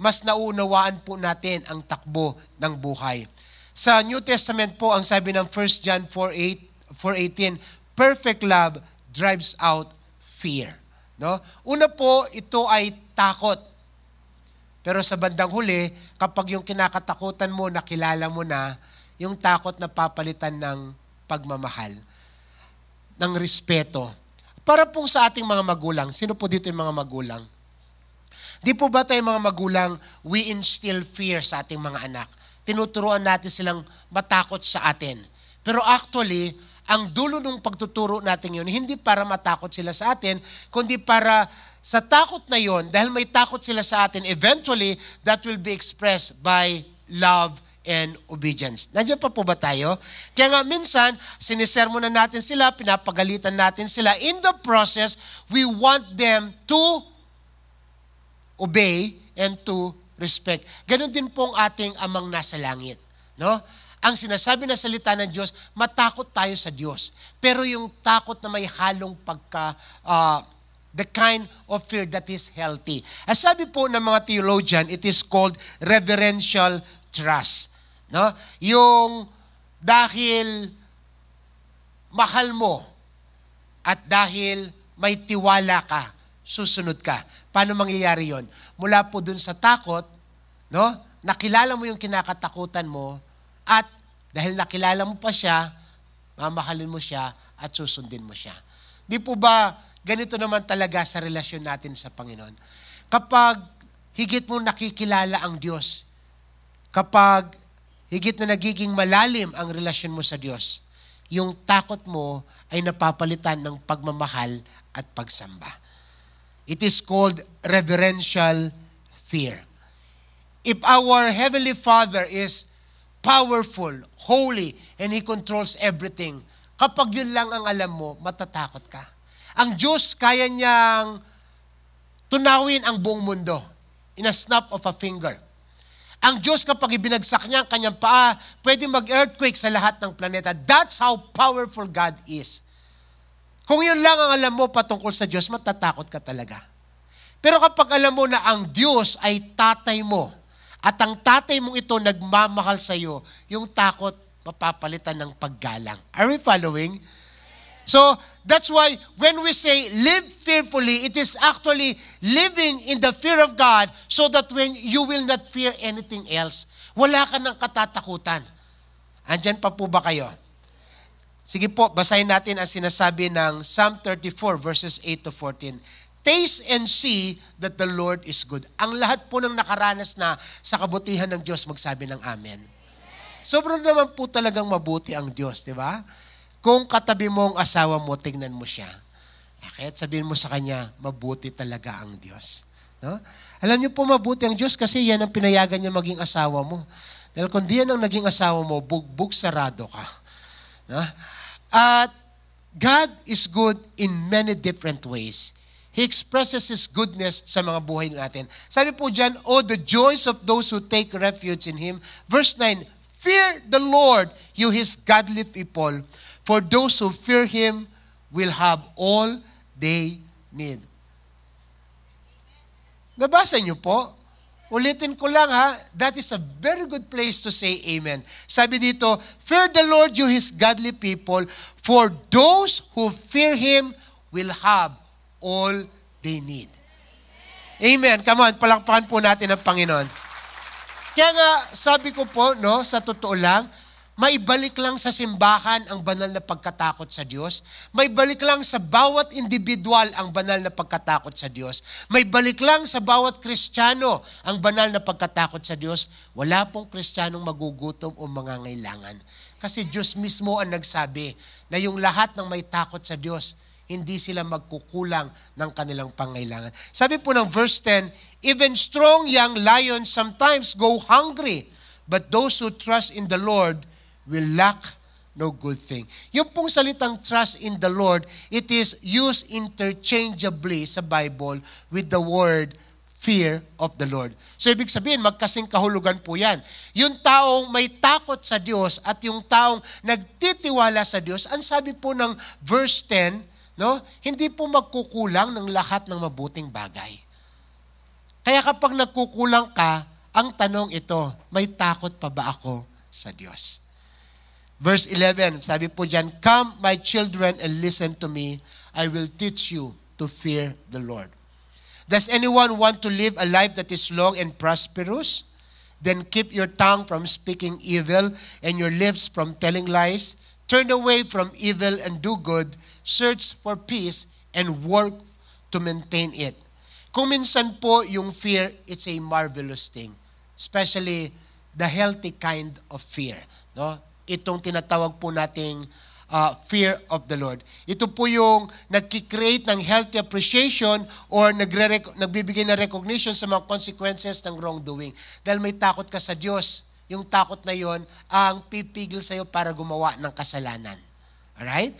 mas naunawaan po natin ang takbo ng buhay. Sa New Testament po, ang sabi ng 1 John 4:18, perfect love drives out fear. No? Una po, ito ay takot. Pero sa bandang huli, kapag yung kinakatakutan mo, nakilala mo na, yung takot na papalitan ng pagmamahal, ng respeto. Para pong sa ating mga magulang, sino po dito yung mga magulang? Di po ba tayo mga magulang, we instill fear sa ating mga anak? Tinuturuan natin silang matakot sa atin. Pero actually, ang dulo ng pagtuturo natin yun, hindi para matakot sila sa atin, kundi para sa takot na yun, dahil may takot sila sa atin, eventually, that will be expressed by love and obedience. Nandiyan pa po ba tayo? Kaya nga minsan, sinisermonan natin sila, pinapagalitan natin sila. In the process, we want them to obey and to respect. Ganon din pong ating amang nasa langit. No? Ang sinasabi na salita ng Diyos, matakot tayo sa Diyos. Pero yung takot na may halong the kind of fear that is healthy. As sabi po ng mga theologian, it is called reverential trust. No? Yung dahil mahal mo at dahil may tiwala ka, susunod ka. Paano mangyayari yon? Mula po dun sa takot, no? Nakilala mo yung kinakatakutan mo at dahil nakilala mo pa siya, mamahalin mo siya at susundin mo siya. Di po ba ganito naman talaga sa relasyon natin sa Panginoon? Kapag higit mo nakikilala ang Diyos, kapag higit na nagiging malalim ang relasyon mo sa Diyos, yung takot mo ay napapalitan ng pagmamahal at pagsamba. It is called reverential fear. If our Heavenly Father is powerful, holy, and He controls everything, kapag yun lang ang alam mo, matatakot ka. Ang Diyos, kaya niyang tunawin ang buong mundo in a snap of a finger. Ang Diyos, kapag ibinagsak niya ang kanyang paa, pwede mag-earthquake sa lahat ng planeta. That's how powerful God is. Kung yun lang ang alam mo patungkol sa Diyos, matatakot ka talaga. Pero kapag alam mo na ang Diyos ay tatay mo, at ang tatay mong ito nagmamahal sa iyo, yung takot mapapalitan ng paggalang. Are we following? So, that's why when we say live fearfully, it is actually living in the fear of God so that when you will not fear anything else, wala ka ng katatakutan. Andyan pa po ba kayo? Sige po, basahin natin ang sinasabi ng Psalm 34 verses 8 to 14. Taste and see that the Lord is good. Ang lahat po ng nakaranas na sa kabutihan ng Diyos, magsabi ng amen. Sobrang naman po talagang mabuti ang Diyos, di ba? Kung katabi mo ang asawa mo, tingnan mo siya. Kahit sabihin mo sa kanya, mabuti talaga ang Diyos. No? Alam niyo po mabuti ang Diyos kasi yan ang pinayagan niya maging asawa mo. Dahil kung di yan ang naging asawa mo, bugbog sarado ka. No? At God is good in many different ways. He expresses His goodness sa mga buhay natin. Sabi po dyan, oh, the joys of those who take refuge in Him. Verse 9, fear the Lord, you His godly people, for those who fear Him will have all they need. Nabasa niyo po? Ulitin ko lang ha, that is a very good place to say amen. Sabi dito, fear the Lord, you His godly people, for those who fear Him will have all they need. Amen. Come on, palakpakan po natin ang Panginoon. Kaya nga, sabi ko po, no, sa totoo lang, maibalik lang sa simbahan ang banal na pagkatakot sa Diyos. Maibalik lang sa bawat individual ang banal na pagkatakot sa Diyos. Maibalik lang sa bawat Kristiyano ang banal na pagkatakot sa Diyos. Wala pong Kristiyanong magugutom o mangangailangan. Kasi Diyos mismo ang nagsabi na yung lahat ng may takot sa Diyos, hindi sila magkukulang ng kanilang pangailangan. Sabi po ng verse 10, even strong young lions sometimes go hungry, but those who trust in the Lord will lack no good thing. Yung pong salitang trust in the Lord, it is used interchangeably sa Bible with the word fear of the Lord. So ibig sabihin, magkasing kahulugan po yan. Yung taong may takot sa Diyos at yung taong nagtitiwala sa Diyos, ang sabi po ng verse 10, no, hindi po magkukulang ng lahat ng mabuting bagay. Kaya kapag nagkukulang ka, ang tanong ito, may takot pa ba ako sa Diyos? Verse 11, sabi po dyan, come my children and listen to me, I will teach you to fear the Lord. Does anyone want to live a life that is long and prosperous? Then keep your tongue from speaking evil and your lips from telling lies. Turn away from evil and do good. Search for peace and work to maintain it. Kung minsan po yung fear, it's a marvelous thing. Especially the healthy kind of fear. No? Itong tinatawag po nating fear of the Lord. Ito po yung nagki-create ng healthy appreciation or nagbibigay ng recognition sa mga consequences ng wrongdoing. Dahil may takot ka sa Diyos, yung takot na yon ang pipigil sa iyo para gumawa ng kasalanan. Alright?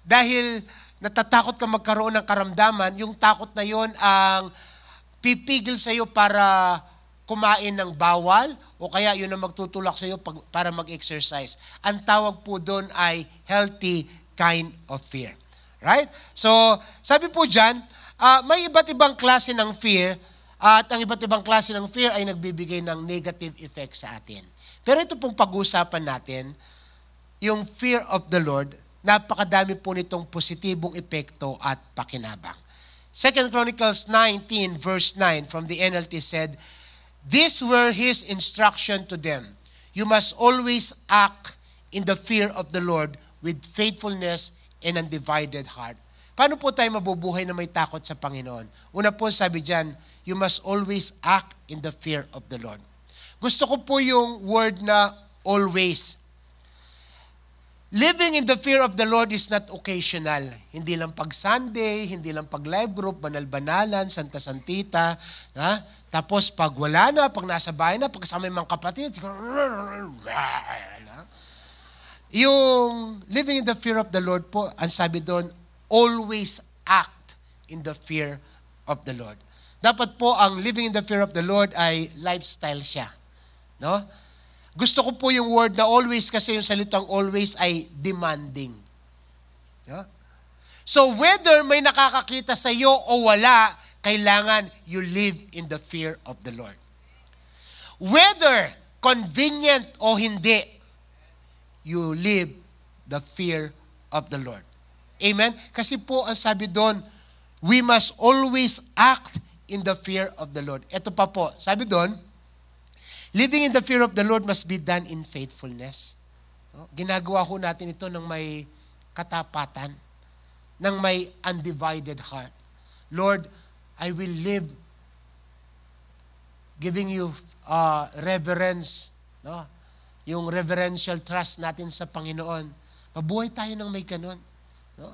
Dahil natatakot ka magkaroon ng karamdaman, yung takot na yon ang pipigil sa iyo para kumain ng bawal o kaya yun ang magtutulak sa iyo para mag-exercise. Ang tawag po doon ay healthy kind of fear. Right? So, sabi po dyan, may iba't ibang klase ng fear at ang iba't ibang klase ng fear ay nagbibigay ng negative effect sa atin. Pero ito pong pag-uusapan natin, yung fear of the Lord, napakadami po nitong positibong epekto at pakinabang. 2 Chronicles 19 verse 9 from the NLT said, these were His instruction to them. You must always act in the fear of the Lord with faithfulness and undivided heart. Paano po tayo mabubuhay na may takot sa Panginoon? Una po sabi dyan, you must always act in the fear of the Lord. Gusto ko po yung word na always. Living in the fear of the Lord is not occasional. Hindi lang pag Sunday, hindi lang pag live group, banal-banalan, santa-santita. Ha? Tapos pag wala na, pag nasa bahay na, pag kasama yung mga kapatid, yung living in the fear of the Lord po, ang sabi doon, always act in the fear of the Lord. Dapat po ang living in the fear of the Lord ay lifestyle siya. No? Gusto ko po yung word na always kasi yung salitang always ay demanding. Yeah? So whether may nakakakita sa iyo o wala, kailangan you live in the fear of the Lord. Whether convenient o hindi, you live the fear of the Lord. Amen? Kasi po ang sabi doon, we must always act in the fear of the Lord. Ito pa po, sabi doon, living in the fear of the Lord must be done in faithfulness. Ginagawa ho natin ito ng may katapatan, ng may undivided heart. Lord, I will live giving you reverence, no? Yung reverential trust natin sa Panginoon. Mabuhay tayo ng may ganun. No?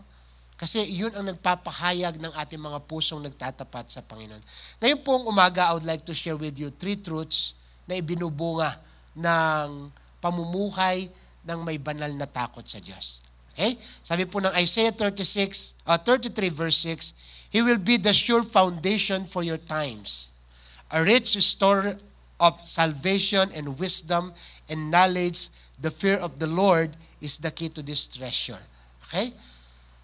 Kasi yun ang nagpapahayag ng ating mga pusong nagtatapat sa Panginoon. Ngayon pong umaga, I would like to share with you 3 truths na ibinubunga ng pamumuhay ng may banal na takot sa Diyos. Okay? Sabi po ng Isaiah 33 verse 6, He will be the sure foundation for your times, a rich store of salvation and wisdom and knowledge. The fear of the Lord is the key to this treasure. Okay?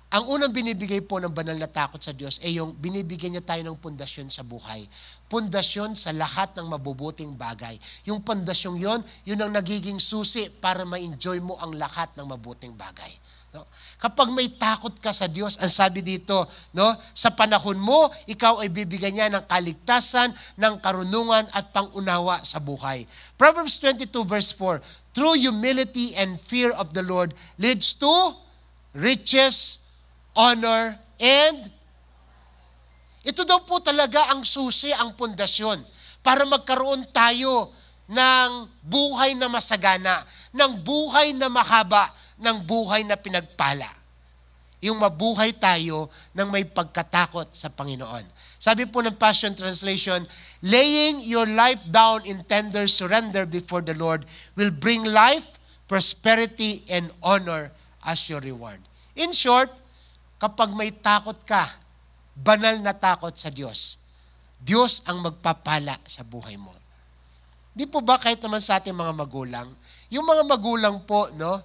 Ang unang binibigay po ng banal na takot sa Diyos ay yung binibigyan niya tayo ng pundasyon sa buhay. Pundasyon sa lahat ng mabubuting bagay. Yung pundasyong yon, yun ang nagiging susi para ma-enjoy mo ang lahat ng mabuting bagay. No? Kapag may takot ka sa Diyos, ang sabi dito, no, sa panahon mo, ikaw ay bibigyan niya ng kaligtasan, ng karunungan at pangunawa sa buhay. Proverbs 22 verse 4, true humility and fear of the Lord leads to riches, honor, and ito daw po talaga ang susi, ang pundasyon para magkaroon tayo ng buhay na masagana, ng buhay na mahaba, ng buhay na pinagpala. Yung mabuhay tayo ng may pagkatakot sa Panginoon. Sabi po ng Passion Translation, laying your life down in tender surrender before the Lord will bring life, prosperity, and honor as your reward. In short, kapag may takot ka, banal na takot sa Diyos, Diyos ang magpapala sa buhay mo. Di po ba kahit naman sa ating mga magulang, yung mga magulang po, no,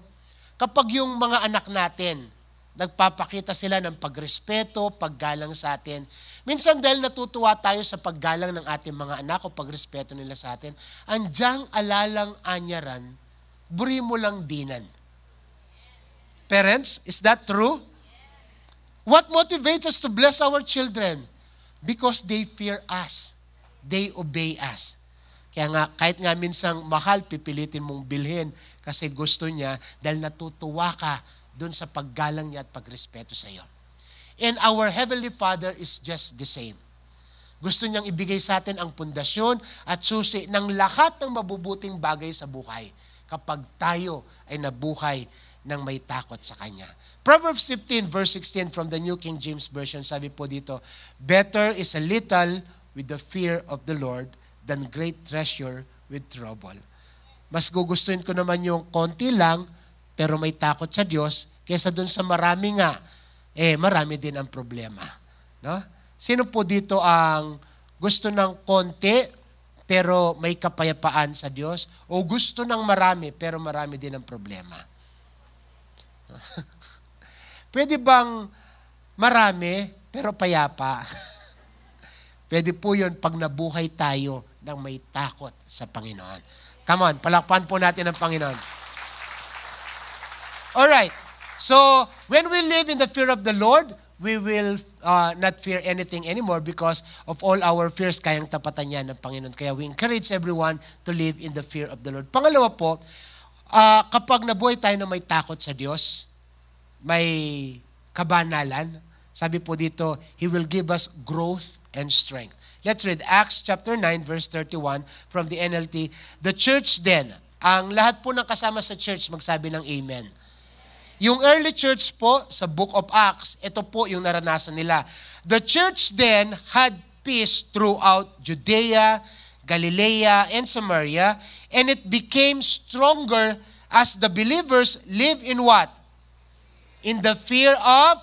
kapag yung mga anak natin, nagpapakita sila ng pagrespeto, paggalang sa atin, minsan dahil natutuwa tayo sa paggalang ng ating mga anak o pagrespeto nila sa atin, andyang alalang anyaran, buri mo lang dinan. Parents, is that true? What motivates us to bless our children? Because they fear us. They obey us. Kaya nga, kahit nga minsang mahal, pipilitin mong bilhin kasi gusto niya dahil natutuwa ka dun sa paggalang niya at pagrespeto sa iyo. And our Heavenly Father is just the same. Gusto niyang ibigay sa atin ang pundasyon at susi ng lahat ng mabubuting bagay sa buhay kapag tayo ay nabuhay ng may takot sa Kanya. Proverbs 15 verse 16 from the New King James Version, sabi po dito, better is a little with the fear of the Lord than great treasure with trouble. Mas gugustuhin ko naman yung konti lang, pero may takot sa Diyos, kaysa dun sa marami nga, marami din ang problema. No? Sino po dito ang gusto ng konti, pero may kapayapaan sa Diyos? O gusto ng marami, pero marami din ang problema? Pwede bang marami, pero payapa? Pwede po yun pag nabuhay tayo ng may takot sa Panginoon. Come on, palakpan po natin ang Panginoon. Alright, so when we live in the fear of the Lord, we will not fear anything anymore because of all our fears, kayang tapatan niya ng Panginoon. Kaya we encourage everyone to live in the fear of the Lord. Pangalawa po, kapag nabuhay tayo na may takot sa Diyos, may kabanalan, sabi po dito, He will give us growth and strength. Let's read Acts chapter 9 verse 31 from the NLT. The church then, ang lahat po ng kasama sa church magsabi ng amen. Yung early church po sa book of Acts, ito po yung naranasan nila. The church then had peace throughout Judea, Galilee, and Samaria, and it became stronger as the believers live in what? In the fear of,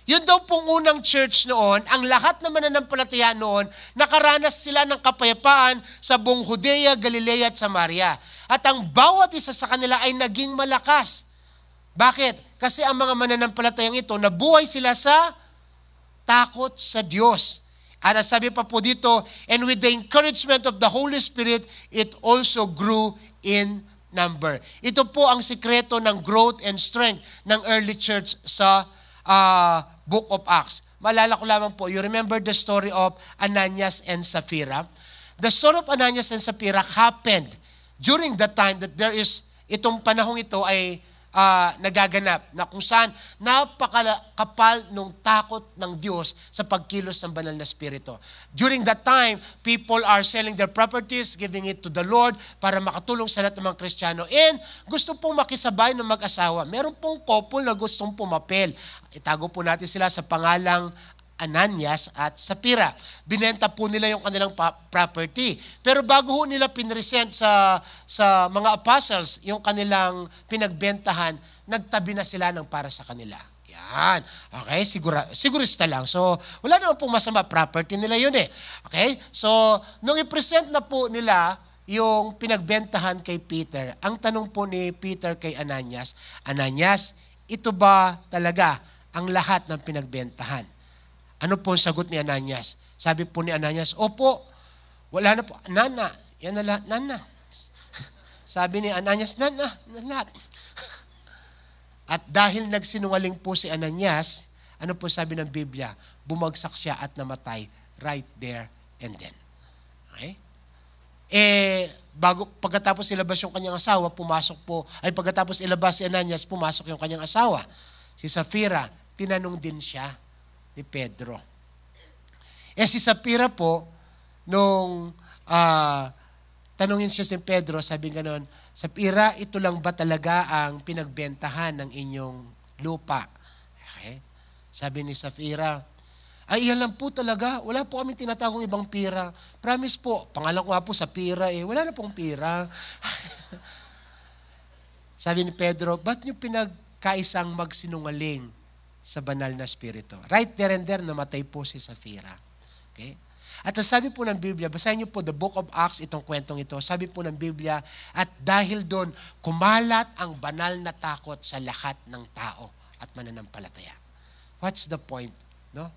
yun daw pong unang church noon, ang lahat na mananampalataya noon, nakaranas sila ng kapayapaan sa buong Judea, Galilea at Samaria. At ang bawat isa sa kanila ay naging malakas. Bakit? Kasi ang mga mananampalatayang ito, nabuhay sila sa takot sa Diyos. At sabi pa po dito, and with the encouragement of the Holy Spirit, it also grew in number. Ito po ang sikreto ng growth and strength ng early church sa book of Acts. Maalala ko lamang po, you remember the story of Ananias and Sapphira? The story of Ananias and Sapphira happened during the time that there is, itong panahong ito ay nagaganap, na kung saan napakakapal ng takot ng Diyos sa pagkilos ng banal na spirito. During that time, people are selling their properties, giving it to the Lord para makatulong sa lahat ng mga Kristiyano. And gusto pong makisabay ng mag-asawa. Meron pong couple na gustong pumapel. Itago po natin sila sa pangalang Ananias at Sapphira. Binenta po nila yung kanilang property. Pero bago ho nila pinresent sa mga apostles yung kanilang pinagbentahan, nagtabi na sila ng para sa kanila. Yan. Okay? Sigurista lang. So, wala naman pong masama. Property nila yun eh. Okay? So, nung i-present na po nila yung pinagbentahan kay Peter, ang tanong po ni Peter kay Ananias, Ananias, ito ba talaga ang lahat ng pinagbentahan. Ano po ang sagot ni Ananias? Sabi po ni Ananias, opo, wala na po. Nana, yan na lahat, nana. Sabi ni Ananias, nana, lahat. At dahil nagsinungaling po si Ananias, ano po sabi ng Biblia? Bumagsak siya at namatay right there and then. Okay? Pagkatapos ilabas yung kanyang asawa, pagkatapos ilabas si Ananias, pumasok yung kanyang asawa. Si Safira, tinanong din siya ni Pedro. Si Safira po, nung tanungin siya si Pedro, sabi ganon, Safira, ito lang ba talaga ang pinagbentahan ng inyong lupa? Okay? Sabi ni Safira, ay, iyan lang po talaga. Wala po kami tinatagong ibang pira. Promise po, pangalan ko nga po sa pira wala na pong pira. Sabi ni Pedro, ba't nyo pinagkaisang magsinungaling sa banal na spirito? Right there and there, namatay po si Safira. Okay? At sabi po ng Biblia, basahin nyo po the book of Acts, itong kwentong ito. Sabi po ng Biblia, at dahil doon, kumalat ang banal na takot sa lahat ng tao at mananampalataya. What's the point? No?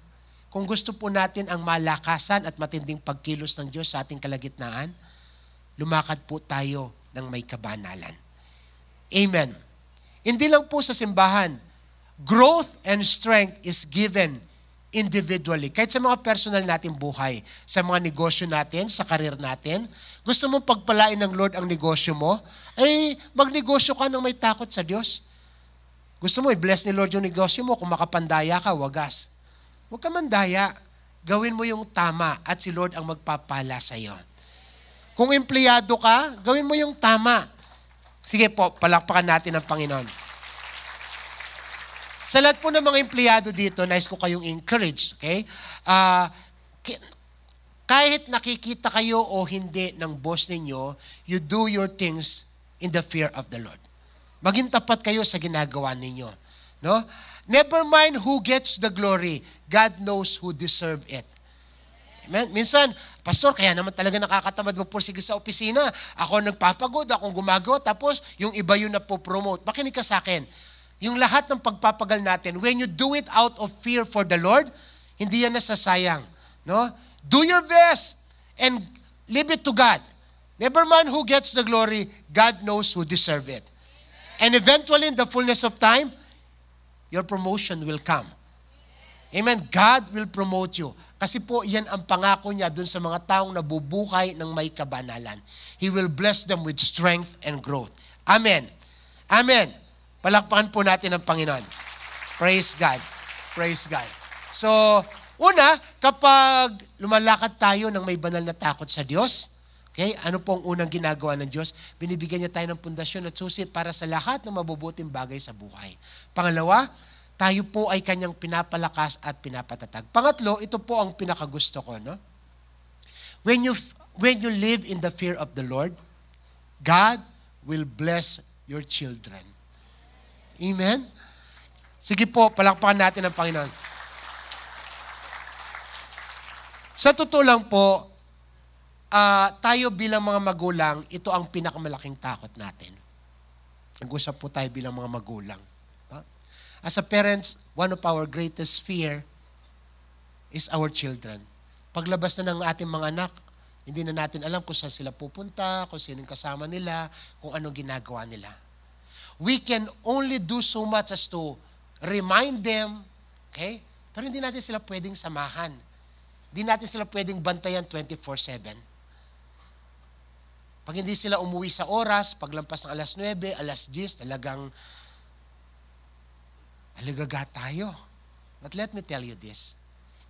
Kung gusto po natin ang malakasan at matinding pagkilos ng Diyos sa ating kalagitnaan, lumakad po tayo ng may kabanalan. Amen. Hindi lang po sa simbahan, growth and strength is given individually. Kahit sa mga personal nating buhay, sa mga negosyo natin, sa karir natin, gusto mong pagpalain ng Lord ang negosyo mo, ay magnegosyo ka ng may takot sa Diyos. Gusto mo i-bless ni Lord yung negosyo mo, kung makapandaya ka, wagas. Huwag ka mandaya. Gawin mo yung tama at si Lord ang magpapala sa iyo. Kung empleyado ka, gawin mo yung tama. Sige po, palakpakan natin ang Panginoon. Sa lahat po ng mga empleyado dito, nais ko kayong encourage. Okay? Kahit nakikita kayo o hindi ng boss ninyo, you do your things in the fear of the Lord. Maging tapat kayo sa ginagawa ninyo. No? Never mind who gets the glory. God knows who deserve it. Amen? Minsan, Pastor, kaya naman talaga nakakatamad magpursige sa opisina. Ako nagpapagod, akong gumagawa, tapos yung iba yun na po-promote. Makinig ka sa akin. Yung lahat ng pagpapagal natin, when you do it out of fear for the Lord, hindi yan nasasayang. No? Do your best and leave it to God. Never mind who gets the glory, God knows who deserve it. And eventually, in the fullness of time, your promotion will come. Amen. God will promote you. Kasi po, yan ang pangako niya dun sa mga taong nabubuhay ng may kabanalan. He will bless them with strength and growth. Amen. Amen. Palakpakan po natin ang Panginoon. Praise God. Praise God. So, una, kapag lumalakad tayo ng may banal na takot sa Diyos, okay, ano po ang unang ginagawa ng Diyos? Binibigyan niya tayo ng pundasyon at susi para sa lahat ng mabubuting bagay sa buhay. Pangalawa, tayo po ay kanyang pinapalakas at pinapatatag. Pangatlo, ito po ang pinakagusto ko. No? When you live in the fear of the Lord, God will bless your children. Amen? Sige po, palakpakan natin ang Panginoon. Sa totoo lang po, tayo bilang mga magulang, ito ang pinakamalaking takot natin. Nag-usap po tayo bilang mga magulang. As a parents, one of our greatest fear is our children. Paglabas na ng ating mga anak, hindi na natin alam kung saan sila pupunta, kung sinong kasama nila, kung anong ginagawa nila. We can only do so much as to remind them, okay? Pero hindi natin sila pwedeng samahan. Hindi natin sila pwedeng bantayan 24/7. Pag hindi sila umuwi sa oras, paglampas ng alas 9, alas 10, talagang aligaga tayo. But let me tell you this.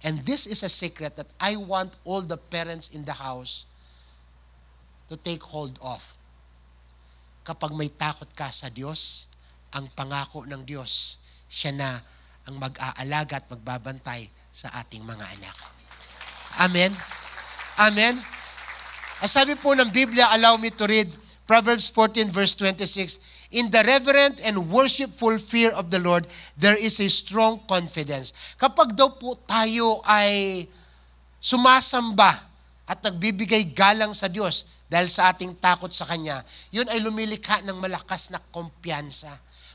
And this is a secret that I want all the parents in the house to take hold of. Kapag may takot ka sa Diyos, ang pangako ng Diyos, siya na ang mag-aalaga at magbabantay sa ating mga anak. Amen? Amen? As sabi po ng Biblia, allow me to read Proverbs 14 verse 26, in the reverent and worshipful fear of the Lord, there is a strong confidence. Kapag daw po tayo ay sumasamba at nagbibigay galang sa Diyos dahil sa ating takot sa Kanya, yun ay lumilikha ng malakas na kumpiyansa.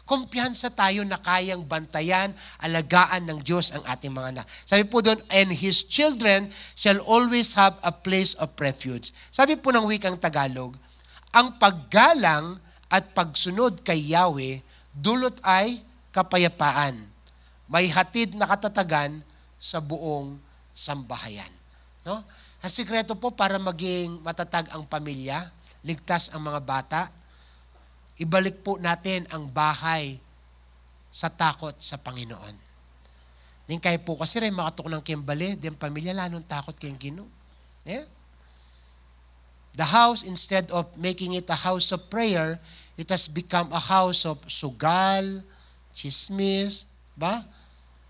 kumpiyansa tayo na kayang bantayan, alagaan ng Diyos ang ating mga anak. Sabi po doon, and His children shall always have a place of refuge. Sabi po ng wikang Tagalog, ang paggalang at pagsunod kay Yahweh, dulot ay kapayapaan. May hatid na katatagan sa buong sambahayan. No? Ang sikreto po para maging matatag ang pamilya, ligtas ang mga bata, ibalik po natin ang bahay sa takot sa Panginoon. Ning kayo po kasi rin makatok ng kimbali, din pamilya lalong takot kayong Ginoo. Yeah? The house, instead of making it a house of prayer, it has become a house of sugal, chismis, ba?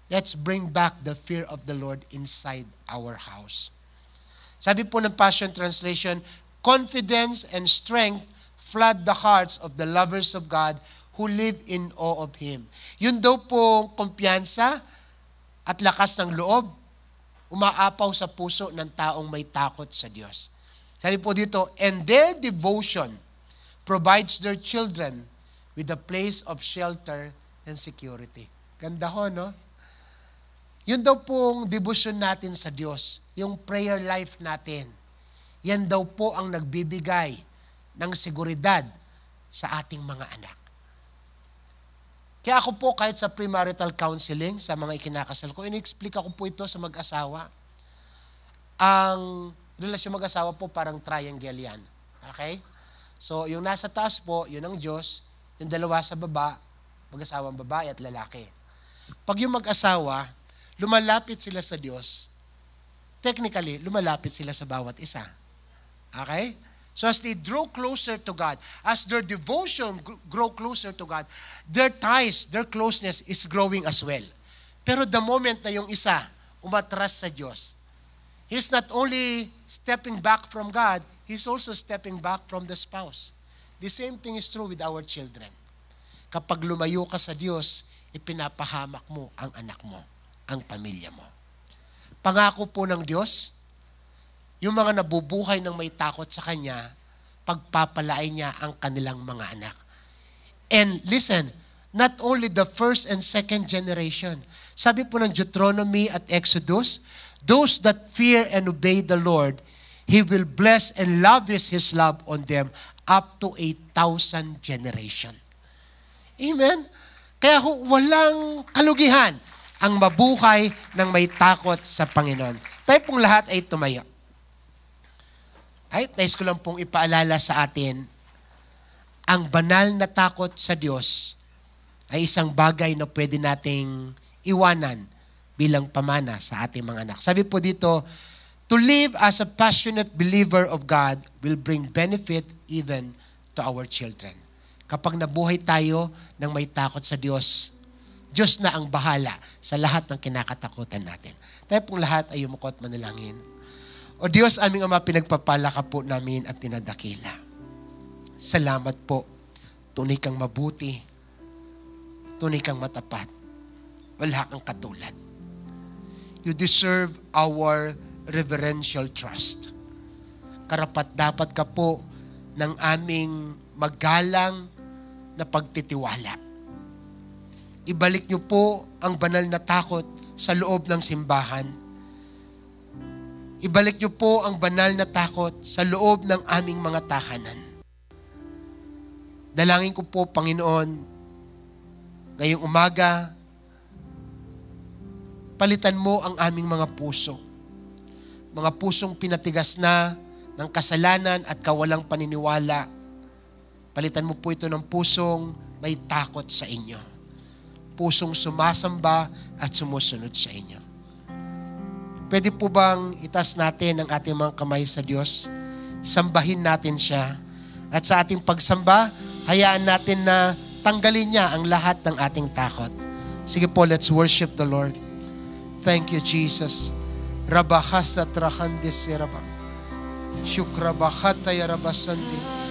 Let's bring back the fear of the Lord inside our house. Sabi po ng Passion Translation, confidence and strength flood the hearts of the lovers of God who live in awe of Him. Yun daw po kumpiyansa at lakas ng loob, umaapaw sa puso ng taong may takot sa Diyos. Sabi po dito, and their devotion provides their children with a place of shelter and security. Ganda ho, no? Yun daw pong devotion natin sa Diyos, yung prayer life natin. Yan daw po ang nagbibigay ng seguridad sa ating mga anak. Kaya ako po kahit sa premarital counseling, sa mga ikinakasal ko, in-explica ko po ito sa mag-asawa. Ang relasyon mag-asawa po parang triangle yan. Okay? So, yung nasa taas po, yun ang Diyos. Yung dalawa sa baba, mag-asawang babae at lalaki. Pag yung mag-asawa, lumalapit sila sa Diyos, technically, lumalapit sila sa bawat isa. Okay? So as they draw closer to God, as their devotion grow closer to God, their ties, their closeness is growing as well. Pero the moment na yung isa umatras sa Diyos, he's not only stepping back from God, he's also stepping back from the spouse. The same thing is true with our children. Kapag lumayo ka sa Diyos, ipinapahamak mo ang anak mo, ang pamilya mo. Pangako po ng Diyos, yung mga nabubuhay ng may takot sa Kanya, pagpapalain niya ang kanilang mga anak. And listen, not only the first and second generation. Sabi po ng Deuteronomy at Exodus, those that fear and obey the Lord, He will bless and lavish His love on them up to 8,000 generation. Amen? Kaya walang kalugihan ang mabuhay ng may takot sa Panginoon. Tayo pong lahat ay tumayo. Ay, nais ko lang pong ipaalala sa atin, ang banal na takot sa Diyos ay isang bagay na pwede nating iwanan bilang pamana sa ating mga anak. Sabi po dito, to live as a passionate believer of God will bring benefit even to our children. Kapag nabuhay tayo ng may takot sa Diyos, Diyos na ang bahala sa lahat ng kinakatakutan natin. Tayo pong lahat ay yumuko at manalangin. O Diyos, aming Ama, pinagpapala ka po namin at tinadakila. Salamat po. Tunay kang mabuti. Tunay kang matapat. Wala kang katulad. You deserve our reverential trust. Karapat-dapat ka po ng aming magalang na pagtitiwala. Ibalik niyo po ang banal na takot sa loob ng simbahan. Ibalik niyo po ang banal na takot sa loob ng aming mga tahanan. Dalangin ko po, Panginoon, ngayong umaga, palitan mo ang aming mga puso. Mga pusong pinatigas na ng kasalanan at kawalang paniniwala. Palitan mo po ito ng pusong may takot sa inyo. Pusong sumasamba at sumusunod sa inyo. Pwede po bang itas natin ang ating mga kamay sa Diyos? Sambahin natin siya. At sa ating pagsamba, hayaan natin na tanggalin niya ang lahat ng ating takot. Sige po, let's worship the Lord. Thank you, Jesus. Rabahasa trahandis siraba. Shukrabahata yarabasandi.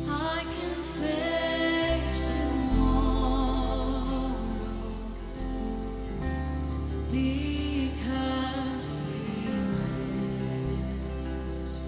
I can face tomorrow because He lives.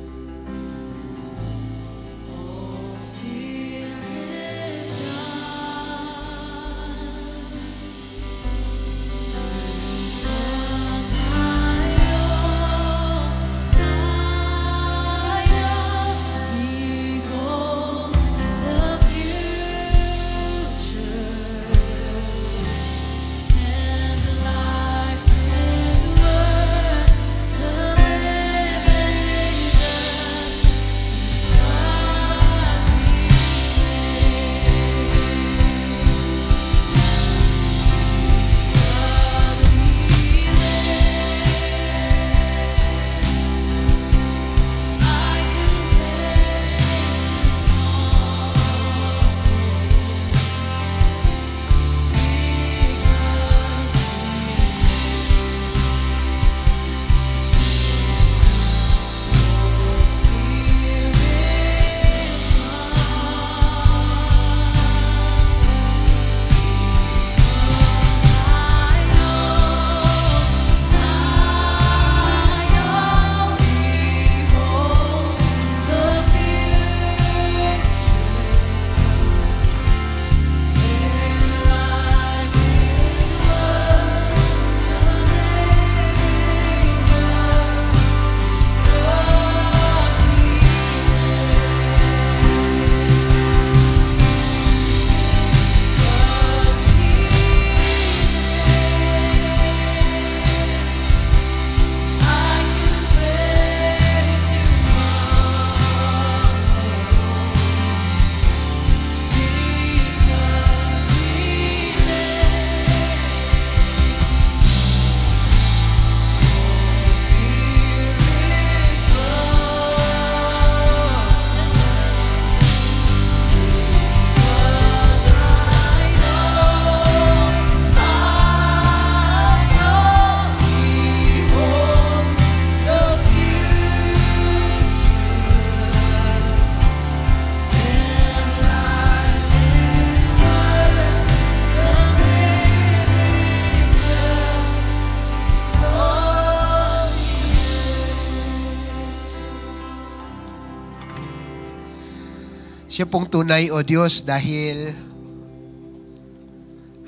Siya pong tunay, O Diyos, dahil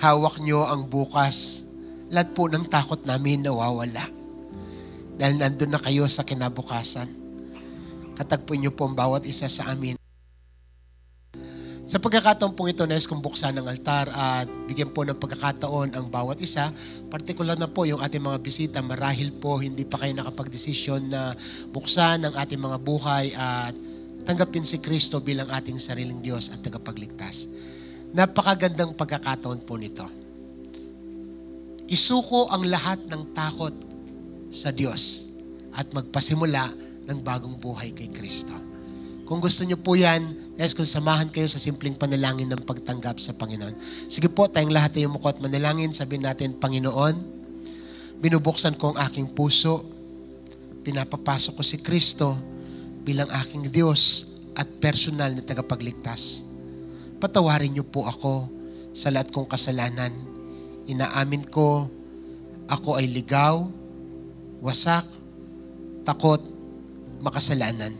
hawak niyo ang bukas. Lahat po ng takot namin nawawala. Dahil nandun na kayo sa kinabukasan. Katagpuin niyo po ang bawat isa sa amin. Sa pagkakataon pong ito, nais kong buksan ng altar at bigyan po ng pagkakataon ang bawat isa. Partikular na po yung ating mga bisita. Marahil po hindi pa kayo nakapag-desisyon na buksan ang ating mga buhay at tanggapin si Kristo bilang ating sariling Diyos at tagapagligtas. Napakagandang pagkakataon po nito. Isuko ang lahat ng takot sa Diyos at magpasimula ng bagong buhay kay Kristo. Kung gusto niyo po yan, guys, kung samahan kayo sa simpleng panalangin ng pagtanggap sa Panginoon. Sige po, tayong lahat ay umuko at manalangin. Sabihin natin, Panginoon, binubuksan ko ang aking puso. Pinapapasok ko si Kristo bilang aking Diyos at personal na tagapagligtas. Patawarin niyo po ako sa lahat kong kasalanan. Inaamin ko, ako ay ligaw, wasak, takot, makasalanan.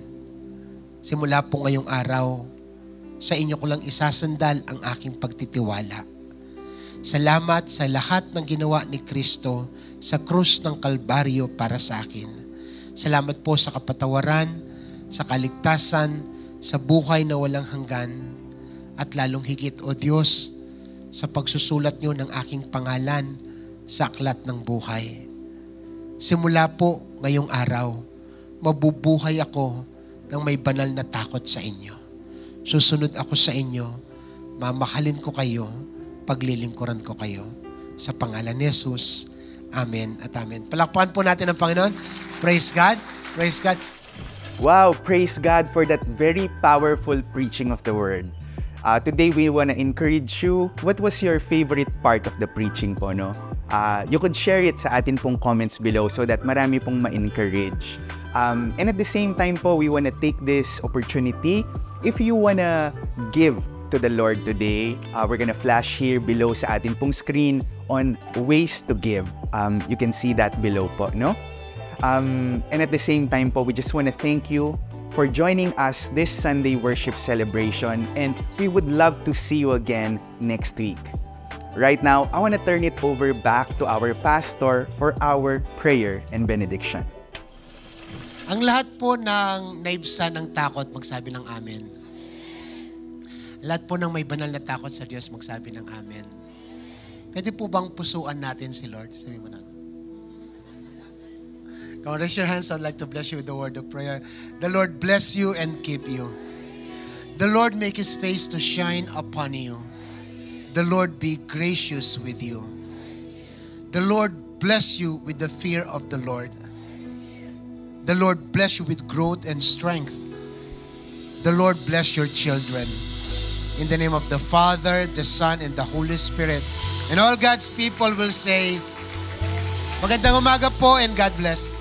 Simula po ngayong araw, sa inyo ko lang isasandal ang aking pagtitiwala. Salamat sa lahat ng ginawa ni Kristo sa krus ng Kalbaryo para sa akin. Salamat po sa kapatawaran, sa kaligtasan, sa buhay na walang hanggan, at lalong higit, O Diyos, sa pagsusulat niyo ng aking pangalan sa aklat ng buhay. Simula po ngayong araw, mabubuhay ako ng may banal na takot sa inyo. Susunod ako sa inyo, mamahalin ko kayo, paglilingkuran ko kayo. Sa pangalan ni Jesus, Amen at Amen. Palakpakan po natin ang Panginoon. Praise God. Praise God. Wow, praise God for that very powerful preaching of the Word. Today, we want to encourage you. What was your favorite part of the preaching po, no? You could share it sa atin pong comments below so that marami pong ma-encourage. And at the same time po, we want to take this opportunity. If you want to give to the Lord today, we're gonna flash here below sa atin pong screen on ways to give. You can see that below po, no? And at the same time po, we just want to thank you for joining us this Sunday worship celebration, and we would love to see you again next week. Right now, I want to turn it over back to our pastor for our prayer and benediction. Ang lahat po ng naibsan ng takot, magsabi ng Amen. Lahat po ng may banal na takot sa Diyos, magsabi ng Amen. Pwede po bang pusuan natin si Lord? Sabi mo na. Come on, raise your hands. I'd like to bless you with the word of prayer. The Lord bless you and keep you. The Lord make His face to shine upon you. The Lord be gracious with you. The Lord bless you with the fear of the Lord. The Lord bless you with growth and strength. The Lord bless your children. In the name of the Father, the Son, and the Holy Spirit. And all God's people will say, magandang umaga po and God bless.